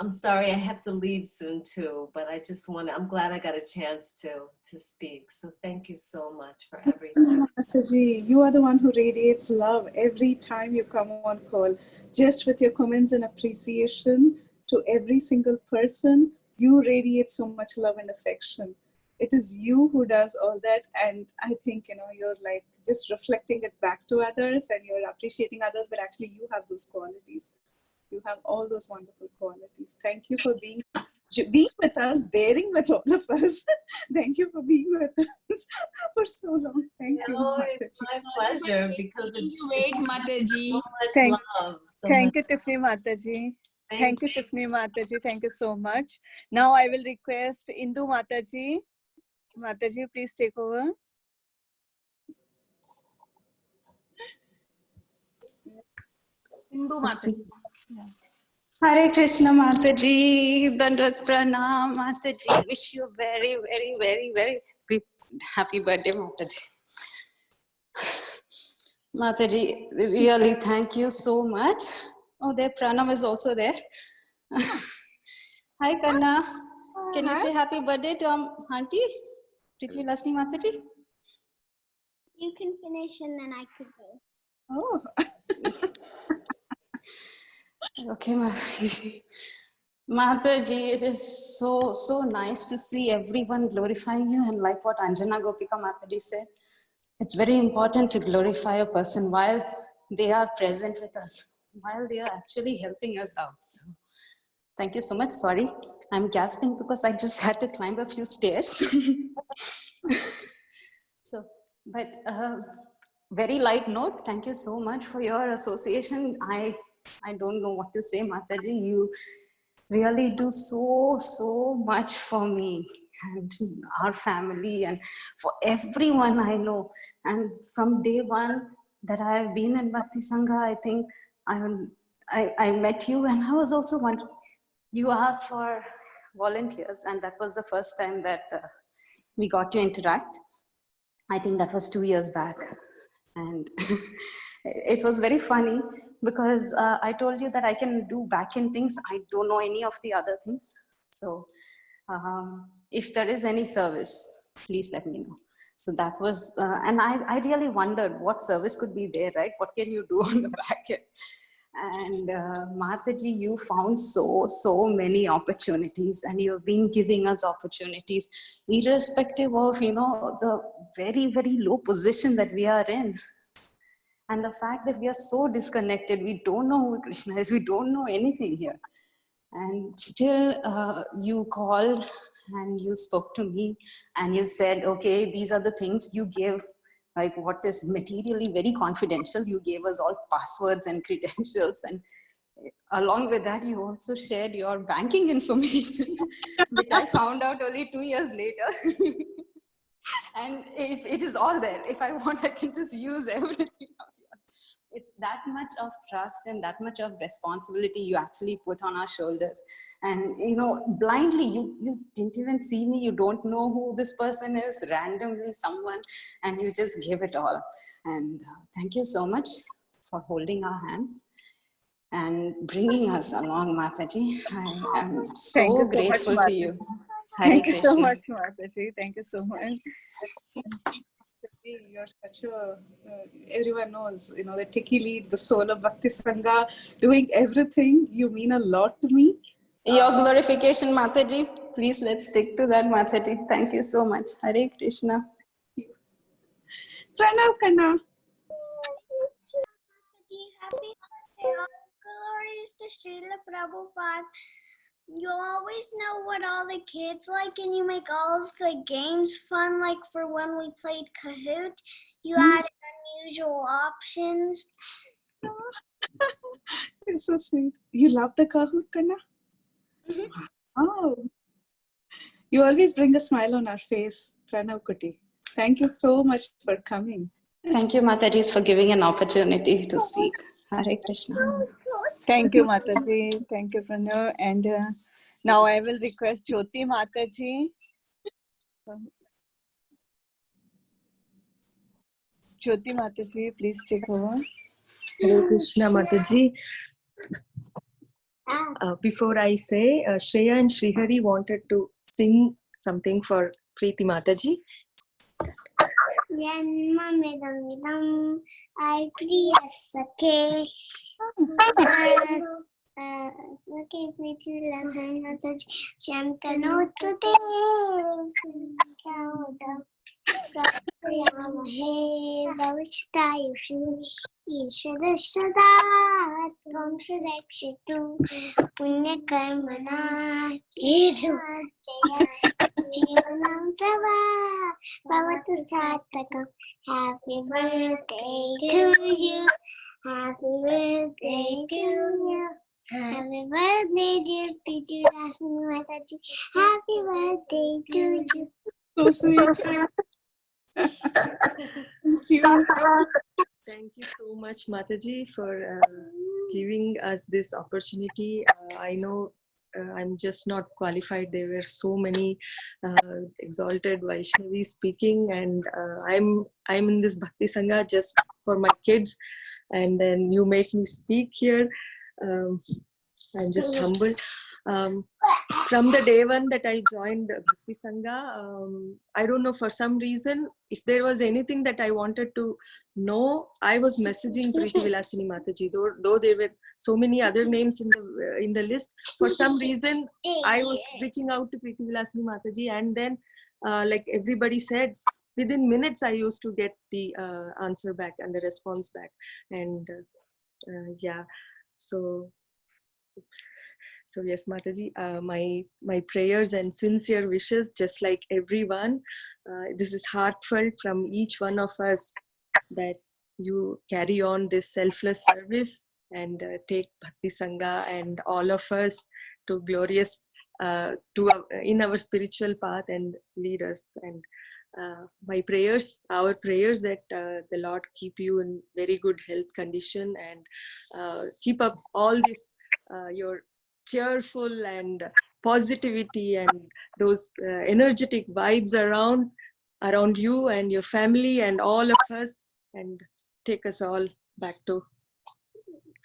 I'm sorry I have to leave soon too, but I'm glad I got a chance to speak. So thank you so much for everything. Mataji, you are the one who radiates love every time you come on call. Just with your comments and appreciation to every single person, you radiate so much love and affection. It is you who does all that, and I think you're like just reflecting it back to others, and you're appreciating others, but actually you have those qualities. You have all those wonderful qualities. Thank you for being with us, bearing with all of us. Thank you for being with us for so long. Thank you. It's my pleasure, because Wait, Mataji. So much love. Thank you, Tiffany Mataji. Thank you, Tiffany Mataji. Thank you so much. Now I will request Indu Mataji. Mataji, please take over. Indu Mataji. Hare Krishna Mataji, Dandat Pranam Mataji. Wish you very, very, very, very happy birthday, Mataji. Mataji, really thank you so much. Oh, there Pranam is also there. Hi Kanna. Can you say happy birthday to Auntie? Priti Vilasini Mataji? You can finish and then I could go. Oh. Okay, Mataji. Mataji, it is so nice to see everyone glorifying you, and like what Anjana Gopika Mataji said, it's very important to glorify a person while they are present with us, while they are actually helping us out. So, thank you so much. Sorry, I'm gasping because I just had to climb a few stairs. So, but very light note, thank you so much for your association. I don't know what to say, Mataji. You really do so much for me and our family and for everyone I know. And from day one that I've been in Bhakti Sangha, I think I met you, and I was also wondering, you asked for volunteers, and that was the first time that we got to interact. I think that was 2 years back. And it was very funny because I told you that I can do back-end things. I don't know any of the other things. So if there is any service, please let me know. So that was, and I really wondered what service could be there, right? What can you do on the back end? And Mataji, you found so many opportunities, and you've been giving us opportunities, irrespective of, you know, the very, very low position that we are in. And the fact that we are so disconnected, we don't know who Krishna is, we don't know anything here. And still you called and you spoke to me and you said, okay, these are the things you gave, like what is materially very confidential. You gave us all passwords and credentials, and along with that, you also shared your banking information, which I found out only 2 years later. And it is all there. If I want, I can just use everything of yours. It's that much of trust and that much of responsibility you actually put on our shoulders. And, you know, blindly, you didn't even see me. You don't know who this person is, randomly someone, and you just give it all. And thank you so much for holding our hands and bringing us along, Mataji. I am so grateful to you. Thank you so much, Mataji. Thank you so much. You're such a, everyone knows, you know, the Tiki lead, the soul of Bhakti Sangha, doing everything. You mean a lot to me. Your glorification, Mataji. Please, let's stick to that, Mataji. Thank you so much. Hare Krishna. Pranav Kanna. Happy glorious to Srila Prabhupada. You always know what all the kids like, and you make all of the games fun. Like for when we played Kahoot, you added unusual options. It's so sweet. You love the Kahoot, Kanna? Oh, you always bring a smile on our face, Pranav Kuti. Thank you so much for coming. Thank you, Mataji, for giving an opportunity to speak. Hare Krishna. Thank you, Mataji. Thank you, Pranav. And now I will request Jyoti Mataji. Jyoti Mataji, please take over. Hare Krishna, Mataji. Before I say, Shreya and Srihari wanted to sing something for Preeti Mataji. Yanmamidam I priya sakhe. Sakhe Preeti Vilasani Mataji. Shamkanotu te. He Bhavishtayu Ishvara Sada Tvam Surakshitu Punya Karmana Kiru Jaya Jivanam Sava Bhavatu Satakam. Happy birthday to you. Happy birthday to you. Happy birthday, dear Preeti Vilasani Mataji. Happy birthday to you. So sweet. Thank you. Thank you so much, Mataji, for giving us this opportunity. I know I'm just not qualified. There were so many exalted Vaishnavis speaking, and I'm in this Bhakti Sangha just for my kids, and then you make me speak here. I'm just humbled. From the day one that I joined Bhakti Sangha, I don't know, for some reason, if there was anything that I wanted to know, I was messaging Preeti Vilasani Mataji. Though there were so many other names in the list, for some reason, I was reaching out to Preeti Vilasani Mataji, and then, like everybody said, within minutes, I used to get the answer back and the response back. And yeah, so yes, Mataji, my prayers and sincere wishes, just like everyone, this is heartfelt from each one of us, that you carry on this selfless service and take Bhakti Sangha and all of us to glorious, in our spiritual path and lead us. And my prayers, our prayers, that the Lord keep you in very good health condition and keep up all this, your cheerful and positivity and those energetic vibes around you and your family and all of us, and take us all back to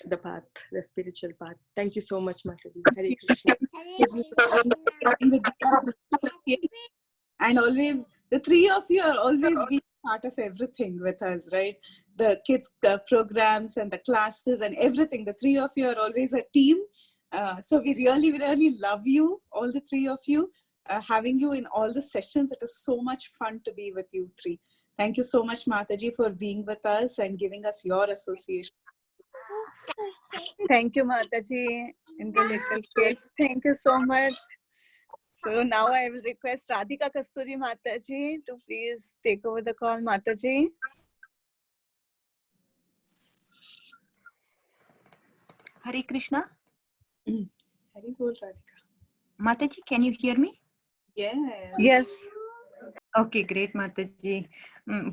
the path, the spiritual path. Thank you so much, Mataji. Hare Krishna. And always, the three of you are always being part of everything with us, right? The kids programs and the classes and everything. The three of you are always a team. So we really love you, all the three of you. Having you in all the sessions, it is so much fun to be with you three. Thank you so much, Mataji, for being with us and giving us your association. Thank you, Mataji, and the little kids. Thank you so much. So now I will request Radhika Kasturi Mataji to please take over the call. Mataji. Hare Krishna. Hare Bol, Radhika. Mataji, can you hear me? Yes. Yes. Okay, great, Mataji.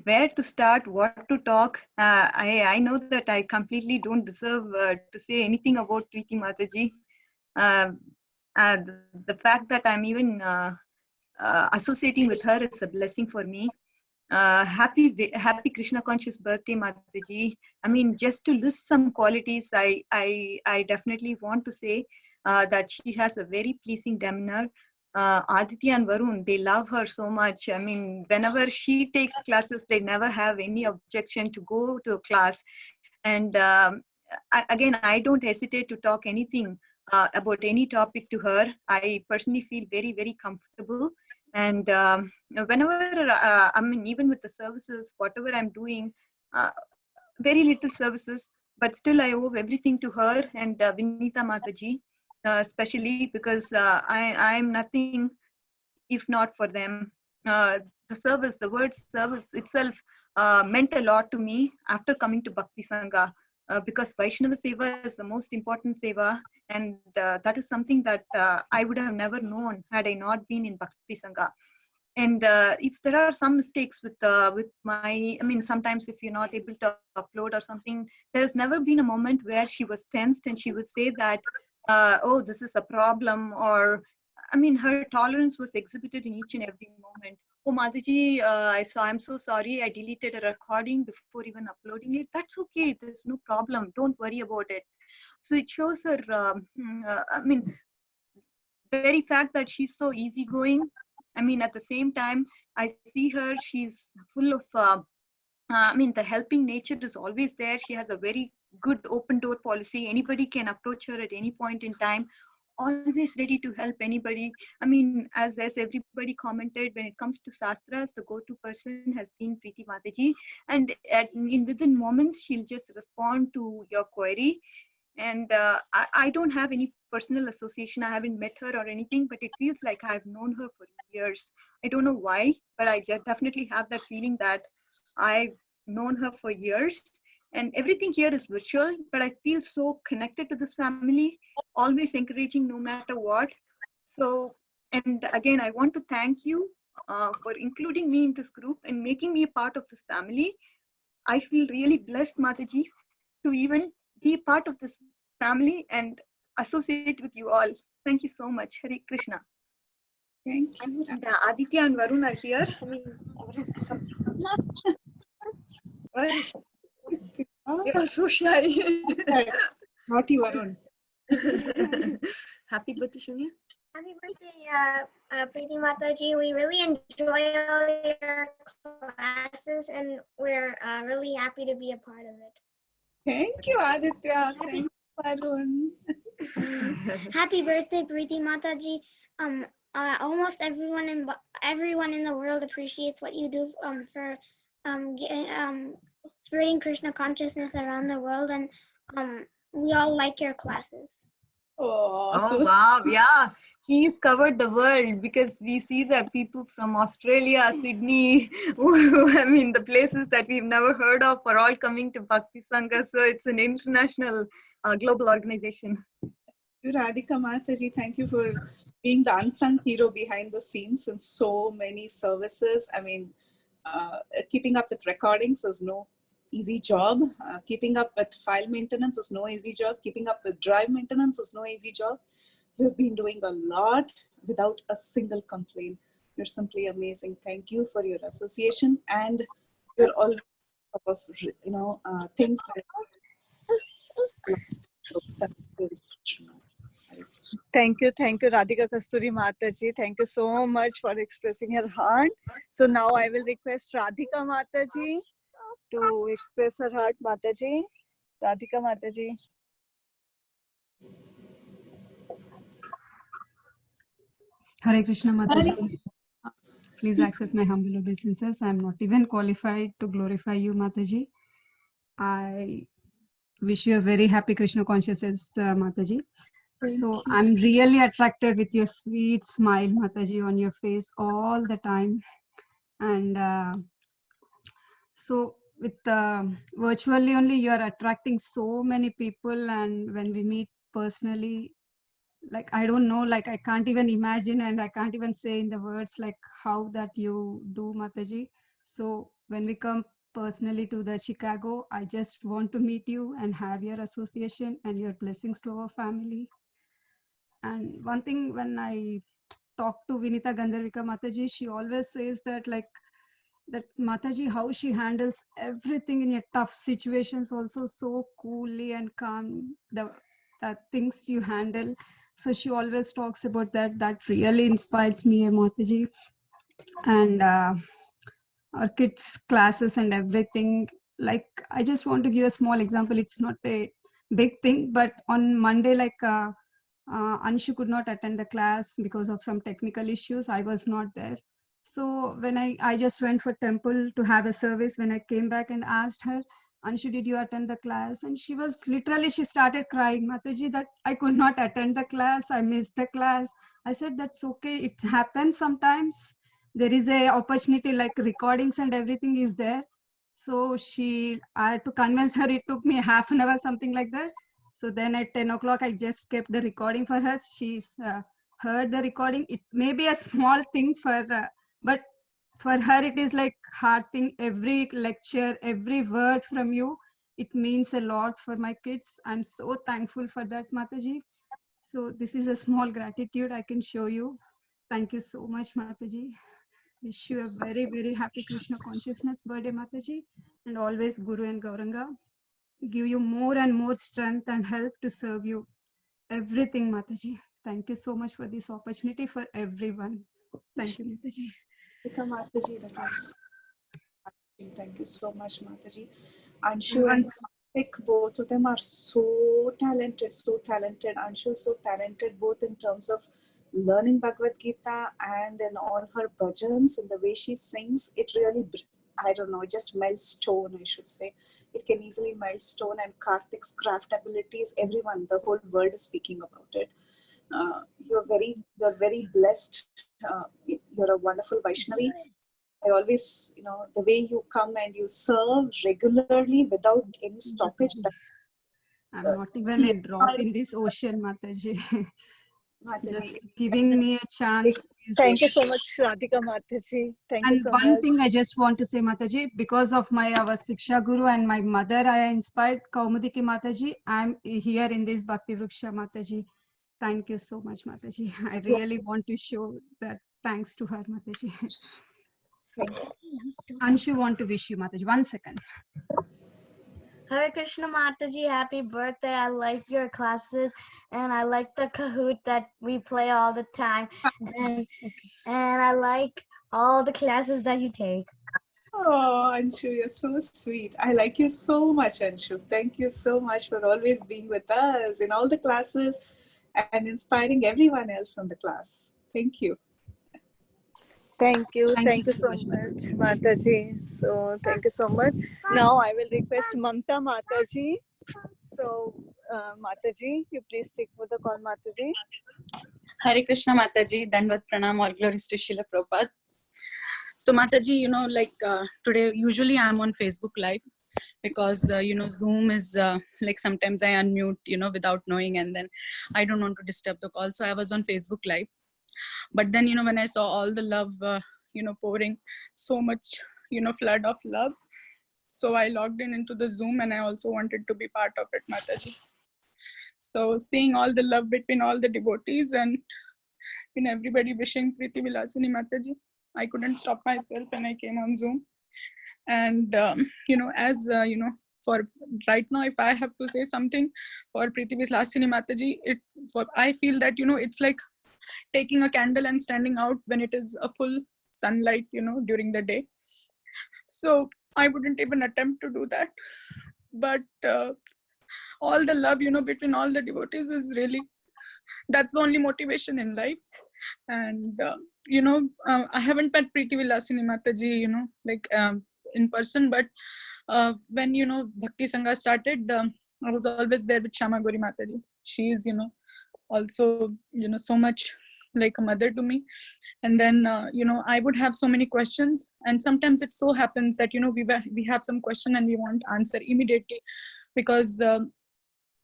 Where to start, what to talk? I know that I completely don't deserve to say anything about Preeti Mataji. The fact that I'm even associating with her is a blessing for me. Happy Krishna conscious birthday, Mataji. I mean, just to list some qualities, I definitely want to say that she has a very pleasing demeanor. Aditya and Varun, they love her so much. I mean, whenever she takes classes, they never have any objection to go to a class. And again, I don't hesitate to talk anything about any topic to her. I personally feel very, very comfortable. And whenever, I mean, even with the services, whatever I'm doing, very little services, but still I owe everything to her and Vinita Mataji. Especially because I'm nothing if not for them. The service, the word service itself meant a lot to me after coming to Bhakti Sangha, because Vaishnava Seva is the most important Seva, and that is something that I would have never known had I not been in Bhakti Sangha. And if there are some mistakes with my, I mean, sometimes if you're not able to upload or something, there's never been a moment where she was tensed and she would say that, oh, this is a problem, or, I mean, her tolerance was exhibited in each and every moment. Oh, Mataji, I'm so sorry, I deleted a recording before even uploading it. That's okay, there's no problem, don't worry about it. So it shows her, I mean, the very fact that she's so easygoing. I mean, at the same time, I see her, she's full of, I mean, the helping nature is always there. She has a very good open door policy. Anybody can approach her at any point in time, always ready to help anybody. I mean, as everybody commented, when it comes to Shastras, the go-to person has been Preeti Mataji. And within moments, she'll just respond to your query. And I don't have any personal association. I haven't met her or anything, but it feels like I've known her for years. I don't know why, but I definitely have that feeling that I've known her for years. And everything here is virtual, but I feel so connected to this family, always encouraging no matter what. So, and again, I want to thank you for including me in this group and making me a part of this family. I feel really blessed, Mataji, to even be part of this family and associate with you all. Thank you so much. Hare Krishna. Thank you. Aditya and Varun are here. They are so shy. Naughty Varun. Happy birthday, Shunya. Happy birthday, Preeti Mataji. We really enjoy all your classes and we're really happy to be a part of it. Thank you, Aditya. Thank you, Varun. Happy birthday, Preeti Mataji. Almost everyone in the world appreciates what you do for spreading Krishna consciousness around the world, and we all like your classes. Oh, wow, yeah. He's covered the world, because we see that people from Australia, Sydney, I mean, the places that we've never heard of are all coming to Bhakti Sangha. So it's an international global organization. Radhika Mataji, thank you for being the unsung hero behind the scenes in so many services. I mean, keeping up with recordings is no easy job. Keeping up with file maintenance is no easy job. Keeping up with drive maintenance is no easy job. You've been doing a lot without a single complaint. You're simply amazing. Thank you for your association, and you're always top of things that Thank you, Radhika Kasturi Mataji. Thank you so much for expressing her heart. So now I will request Radhika Mataji to express her heart. Mataji, Radhika Mataji. Hare Krishna Mataji. Please accept my humble obeisances. I am not even qualified to glorify you, Mataji. I wish you a very happy Krishna consciousness, Mataji. So I'm really attracted with your sweet smile, Mataji, on your face all the time. And so with virtually only, you are attracting so many people. And when we meet personally, like, I don't know, like I can't even imagine and I can't even say in the words like how that you do, Mataji. So when we come personally to the Chicago, I just want to meet you and have your association and your blessings to our family. And one thing, when I talk to Vinita Gandharvika Mataji, she always says that like that Mataji, how she handles everything in your tough situations also so coolly and calm, the things you handle. So she always talks about that. That really inspires me, Mataji. And our kids' classes and everything. Like, I just want to give a small example. It's not a big thing, but on Monday, like Anshu could not attend the class because of some technical issues. I was not there. So when I just went for temple to have a service, when I came back and asked her, Anshu, did you attend the class? And she started crying, Mataji, that I could not attend the class. I missed the class. I said, that's okay. It happens sometimes. There is a opportunity, like recordings and everything is there. So I had to convince her. It took me half an hour, something like that. So then at 10 o'clock, I just kept the recording for her. She's heard the recording. It may be a small thing but for her, it is like hard thing. Every lecture, every word from you, it means a lot for my kids. I'm so thankful for that, Mataji. So this is a small gratitude I can show you. Thank you so much, Mataji. Wish you a very, very happy Krishna consciousness birthday, Mataji. And always Guru and Gauranga give you more and more strength and help to serve you. Everything, Mataji. Thank you so much for this opportunity for everyone. Thank you, Mataji. Mataji, that was... Thank you so much, Mataji. Anshu and Karthik, both of them are so talented, Anshu is so talented, both in terms of learning Bhagavad Gita and in all her bhajans and the way she sings. It really, I don't know, just melts stone, I should say. It can easily melt stone, and Karthik's craft abilities, everyone, the whole world is speaking about it. You're very blessed. You're a wonderful Vaishnavi. I always, the way you come and you serve regularly without any stoppage. I'm not even a drop in this ocean, Mataji. Just giving me a chance. Thank you so much, Radhika Mataji. Thank you so much. And one thing I just want to say, Mataji, because of our Siksha Guru and my mother, I inspired Kaumudiki Mataji. I'm here in this Bhakti Vriksha, Mataji. Thank you so much, Mataji. I really want to show that thanks to her, Mataji. Anshu want to wish you, Mataji. 1 second. Hare Krishna Mataji, happy birthday. I like your classes and I like the Kahoot that we play all the time. And I like all the classes that you take. Oh, Anshu, you're so sweet. I like you so much, Anshu. Thank you so much for always being with us in all the classes and inspiring everyone else in the class. Thank you. Thank you so much, Mataji. So thank you so much. Now I will request Mamta Mataji. So Mataji, you please take for the call, Mataji. Hare Krishna Mataji, Dandvat Pranam, all glories to Srila Prabhupada. So Mataji, today usually I'm on Facebook Live because Zoom is like sometimes I unmute without knowing, and then I don't want to disturb the call, so I was on Facebook Live. But then when I saw all the love pouring, so much flood of love, so I logged into the Zoom and I also wanted to be part of it, Mataji. So seeing all the love between all the devotees and in everybody wishing Priti Vilasini Mataji, I couldn't stop myself and I came on Zoom. And as for right now, if I have to say something for Priti Vilasini Mataji, I feel that it's like taking a candle and standing out when it is a full sunlight during the day. So I wouldn't even attempt to do that, but all the love between all the devotees is really, that's the only motivation in life. And I haven't met Priti Vilasini Mataji in person, but when Bhakti Sangha started, I was always there with Shama Gauri Mataji. She is also so much like a mother to me. And then I would have so many questions, and sometimes it so happens that we have some question and we want answer immediately because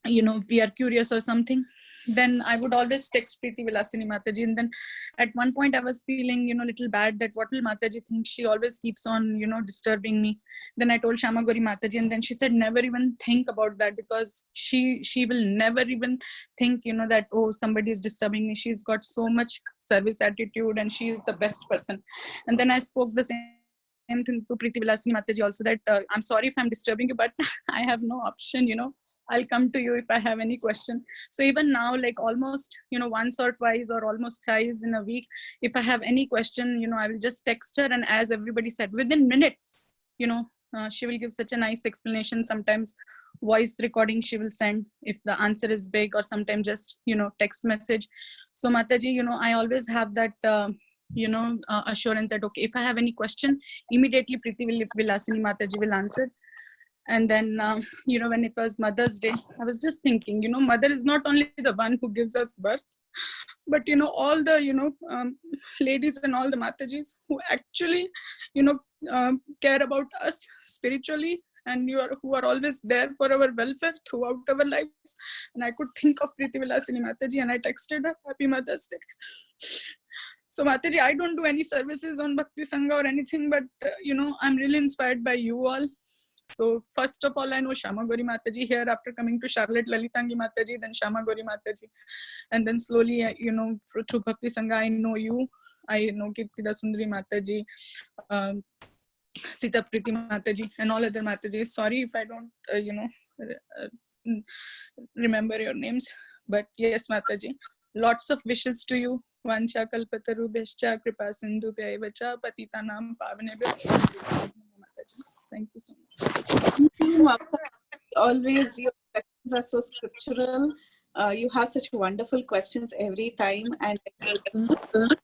we are curious or something. Then I would always text Priti Vilasini Mataji, and then at one point I was feeling little bad that what will Mataji think, she always keeps on disturbing me. Then I told Shama Gauri Mataji, and then she said never even think about that, because she will never even think that, oh, somebody is disturbing me. She's got so much service attitude and she is the best person. And then I spoke the same thing to Priti Vilasini Mataji also, that I'm sorry if I'm disturbing you, but I have no option, I'll come to you if I have any question. So even now, like almost once or twice or almost thrice in a week, if I have any question, I will just text her, and as everybody said, within minutes she will give such a nice explanation. Sometimes voice recording she will send if the answer is big, or sometimes just text message. So Mataji, I always have that assurance that okay, if I have any question, immediately Priti Vilasini Mataji will answer. And then when it was Mother's Day, I was just thinking, mother is not only the one who gives us birth, but all the ladies and all the Matajis who actually care about us spiritually, and who are always there for our welfare throughout our lives. And I could think of Priti Vilasini Mataji, and I texted her, Happy Mother's Day. So Mataji, I don't do any services on Bhakti Sangha or anything, but I'm really inspired by you all. So first of all, I know Shama Gauri Mataji here after coming to Charlotte Lalitangi Mataji, then Shama Gauri Mataji. And then slowly, through Bhakti Sangha, I know you. I know Kirtida Sundari Mataji, Sita Priti Mataji, and all other Matajis. Sorry if I don't, remember your names. But yes, Mataji, lots of wishes to you. Vancha kalpataru bhescha kripa sindhu vacha patitanam pavanebhyo. Thank you so much. Always, your questions are so scriptural. You have such wonderful questions every time, and I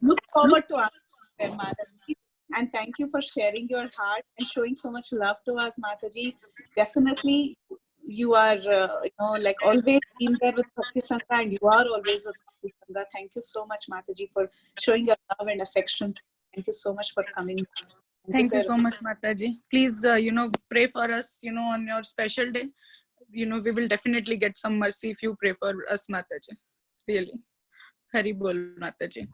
look forward to answering them, Mataji. And thank you for sharing your heart and showing so much love to us, Mataji. Definitely, you are, like always in there with Bhakti Sangha, and you are always with Bhakti Sangha. Thank you so much, Mataji, for showing your love and affection. Thank you so much for coming. Thank you so much, Mataji. Please, pray for us, on your special day. We will definitely get some mercy if you pray for us, Mataji. Really. Hari Bol, Mataji.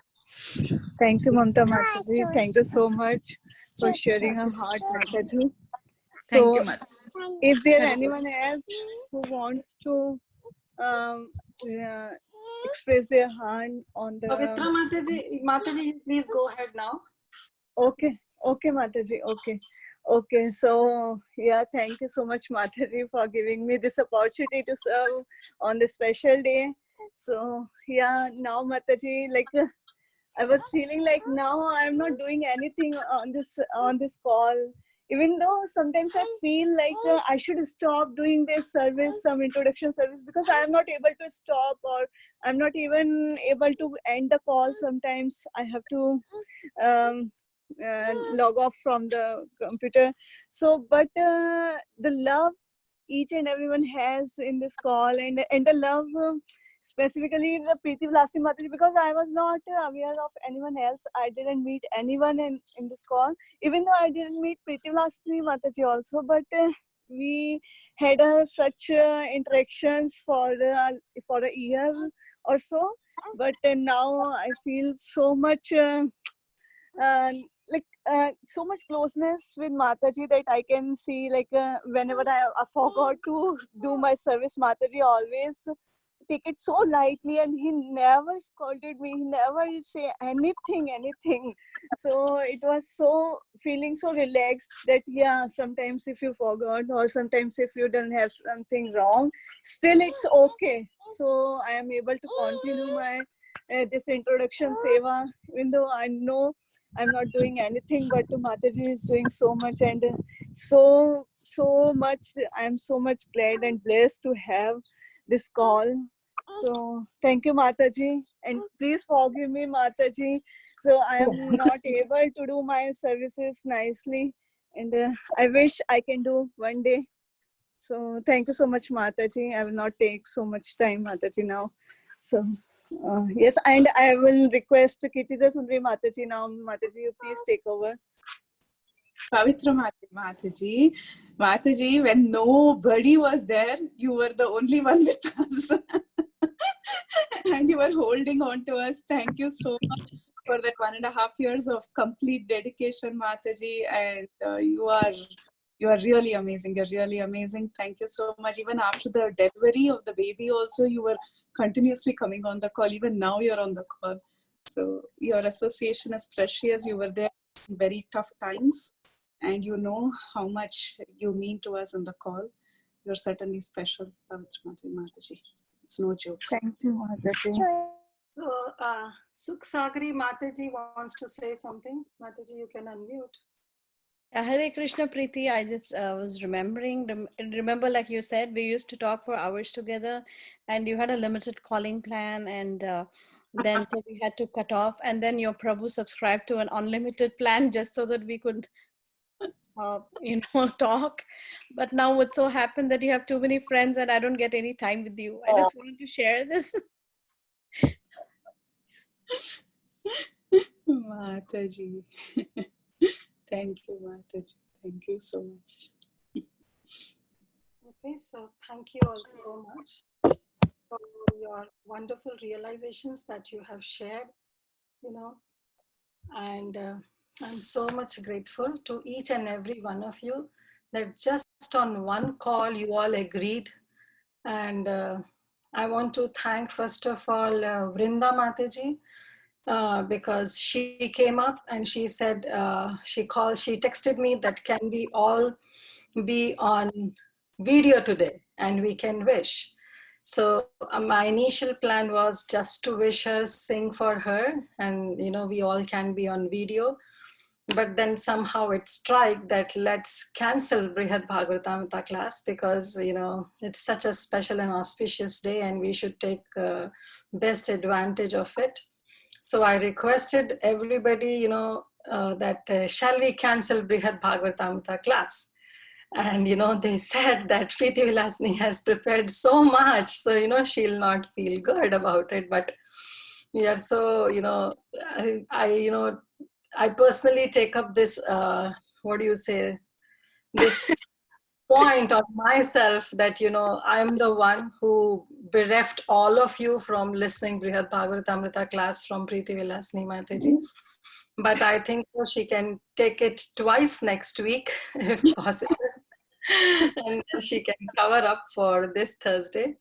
Thank you, Mamta Mataji. Thank you so much for sharing your heart, Mataji. So, Thank you, Mataji. If there anyone else who wants to express their heart on the... Pavitra Mataji, please go ahead now. Okay, Mataji, okay. So, yeah, thank you so much, Mataji, for giving me this opportunity to serve on this special day. So, yeah, now, Mataji, like, I was feeling like now I'm not doing anything on this call. Even though sometimes I feel like I should stop doing this service, some introduction service, because I am not able to stop, or I'm not even able to end the call. Sometimes I have to log off from the computer. So, but the love each and everyone has in this call, and the love specifically the Priti Vilasini Mataji, because I was not aware of anyone else. I didn't meet anyone in this call, even though I didn't meet Priti Vilasini Mataji also, but we had such interactions for a year or so. But now I feel so much so much closeness with Mataji that I can see, like whenever I forgot to do my service, Mataji always take it so lightly, and he never scolded me. He never say anything. So it was so feeling so relaxed that yeah, sometimes if you forgot or sometimes if you don't have something wrong, still it's okay. So I am able to continue my this introduction seva, even though I know I'm not doing anything, but Mataji is doing so much, and so much. I'm so much glad and blessed to have this call. So thank you, Mataji, and please forgive me, Mataji. So I am not able to do my services nicely, and I wish I can do one day. So thank you so much, Mataji. I will not take so much time, Mataji, now. So yes, and I will request Kirtida Sundari Mataji now. Mataji, you please take over. Pavitra Mataji, Mataji, when nobody was there, you were the only one with us. And you were holding on to us. Thank you so much for that 1.5 years of complete dedication, Mataji. And you are really amazing. You're really amazing. Thank you so much. Even after the delivery of the baby also, you were continuously coming on the call. Even now you're on the call. So your association is precious. You were there in very tough times. And you know how much you mean to us on the call. You're certainly special, Pavitra Mataji. It's no joke. Thank you, Mataji. So, Sukh Sagri Mataji wants to say something. Mataji, you can unmute. Hare Krishna Preeti, I just was remember like you said, we used to talk for hours together, and you had a limited calling plan, and then so we had to cut off, and then your Prabhu subscribed to an unlimited plan just so that we could talk. But now it so happened that you have too many friends and I don't get any time with you. I just wanted to share this. Mataji. Thank you, Mataji. Thank you so much. Okay, so thank you all so much for your wonderful realizations that you have shared, and I'm so much grateful to each and every one of you that just on one call you all agreed. And I want to thank first of all Vrinda Mataji, because she came up and she said, she texted me that can we all be on video today and we can wish. So my initial plan was just to wish her, sing for her, and we all can be on video. But then somehow it struck that let's cancel Brihad Bhagavatamrita class because it's such a special and auspicious day and we should take best advantage of it. So I requested everybody, that shall we cancel Brihad Bhagavatamrita class? And they said that Preeti Vilasini has prepared so much, so she'll not feel good about it. But we are so I personally take up this this point on myself that I'm the one who bereft all of you from listening Brihad Bhagavatamrita class from Preeti Vilasini Mataji. But I think she can take it twice next week if possible. And she can cover up for this Thursday.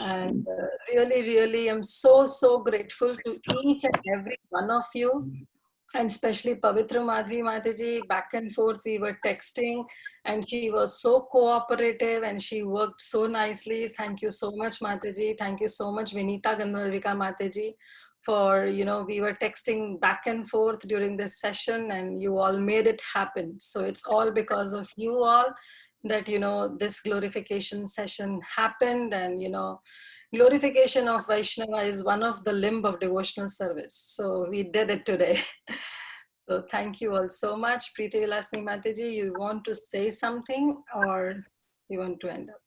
And really, I'm so grateful to each and every one of you. And especially Pavitra Madhvi Mataji, back and forth we were texting and she was so cooperative and she worked so nicely. Thank you so much, Mataji. Thank you so much, Vinita Gandharvika Mataji, for, we were texting back and forth during this session and you all made it happen. So it's all because of you all that, this glorification session happened. And, glorification of Vaishnava is one of the limb of devotional service. So we did it today. So thank you all so much. Preeti Vilasini Mataji, you want to say something or you want to end up?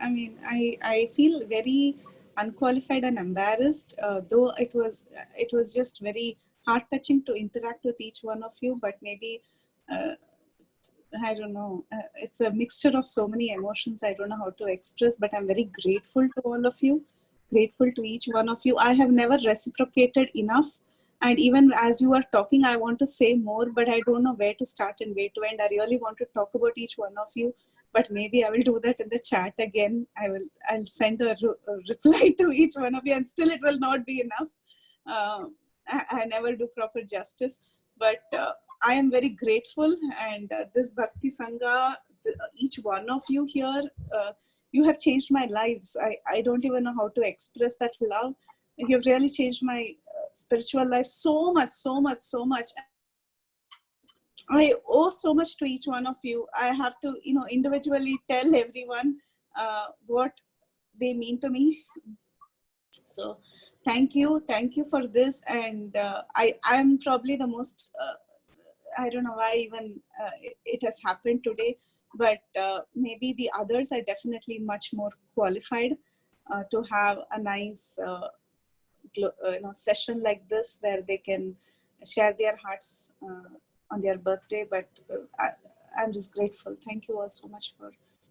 I mean, I feel very unqualified and embarrassed, though it was just very heart-touching to interact with each one of you, but maybe I don't know, it's a mixture of so many emotions. I don't know how to express, but I'm very grateful to all of you, grateful to each one of you. I have never reciprocated enough. And even as you are talking, I want to say more, but I don't know where to start and where to end. I really want to talk about each one of you but maybe I will do that in the chat again. I'll send a reply to each one of you, and still it will not be enough. I never do proper justice, but I am very grateful, and this Bhakti Sangha, each one of you here, you have changed my lives. I don't even know how to express that love. You have really changed my spiritual life so much, so much, so much. I owe so much to each one of you. I have to, individually tell everyone what they mean to me. So thank you for this. And I'm probably the most, I don't know why even it has happened today, but maybe the others are definitely much more qualified to have a nice session like this where they can share their hearts on their birthday. But I'm just grateful. Thank you all so much for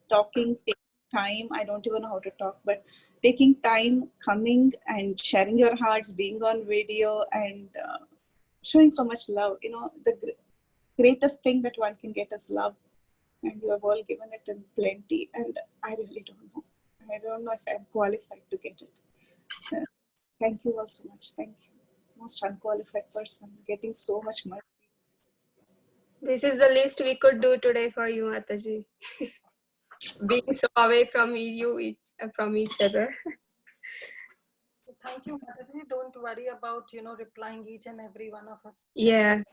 talking, taking time. I don't even know how to talk, but taking time, coming and sharing your hearts, being on video, and showing so much love. The greatest thing that one can get is love, and you have all given it in plenty, and I really don't know. I don't know if I'm qualified to get it. Thank you all so much. Thank you. Most unqualified person, getting so much mercy. This is the least we could do today for you, Mataji. Being so away from from each other. Thank you, Mataji. Don't worry about, replying each and every one of us. Yeah.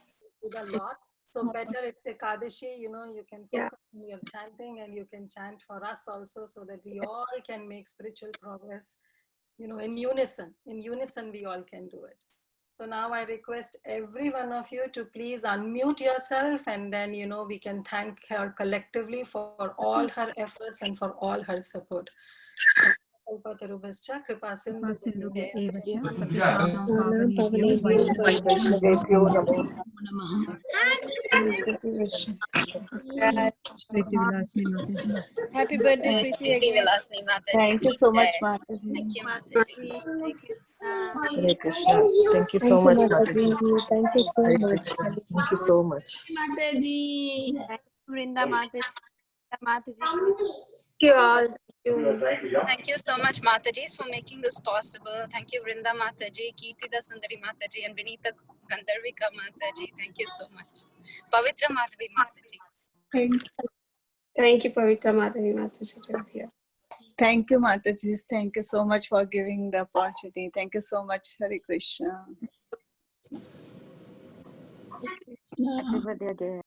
With a lot. So better it's Ekadashi, you can focus on your chanting, and you can chant for us also, so that we all can make spiritual progress, in unison. In unison, we all can do it. So now I request every one of you to please unmute yourself, and then, we can thank her collectively for all her efforts and for all her support. Happy birthday, Preeti, again. Thank you so much, Mataji. Thank you, Mataji. Hare Krishna. Thank you so much, Mataji. Thank you so Hare much. Krishna. Thank you so much. Mataji. Vrinda Mataji. Thank you all. Thank you so much, Mataji, for making this possible. Thank you, Vrinda Mataji, Kirtida Sundari Mataji, and Vinita Gandharvika Mataji. Thank you so much. Pavitra Madhavi Mataji. Thank you, Pavitra Madhavi Mataji, to be here. Thank you, Mataji. Thank you so much for giving the opportunity. Thank you so much, Hare Krishna. Happy birthday again.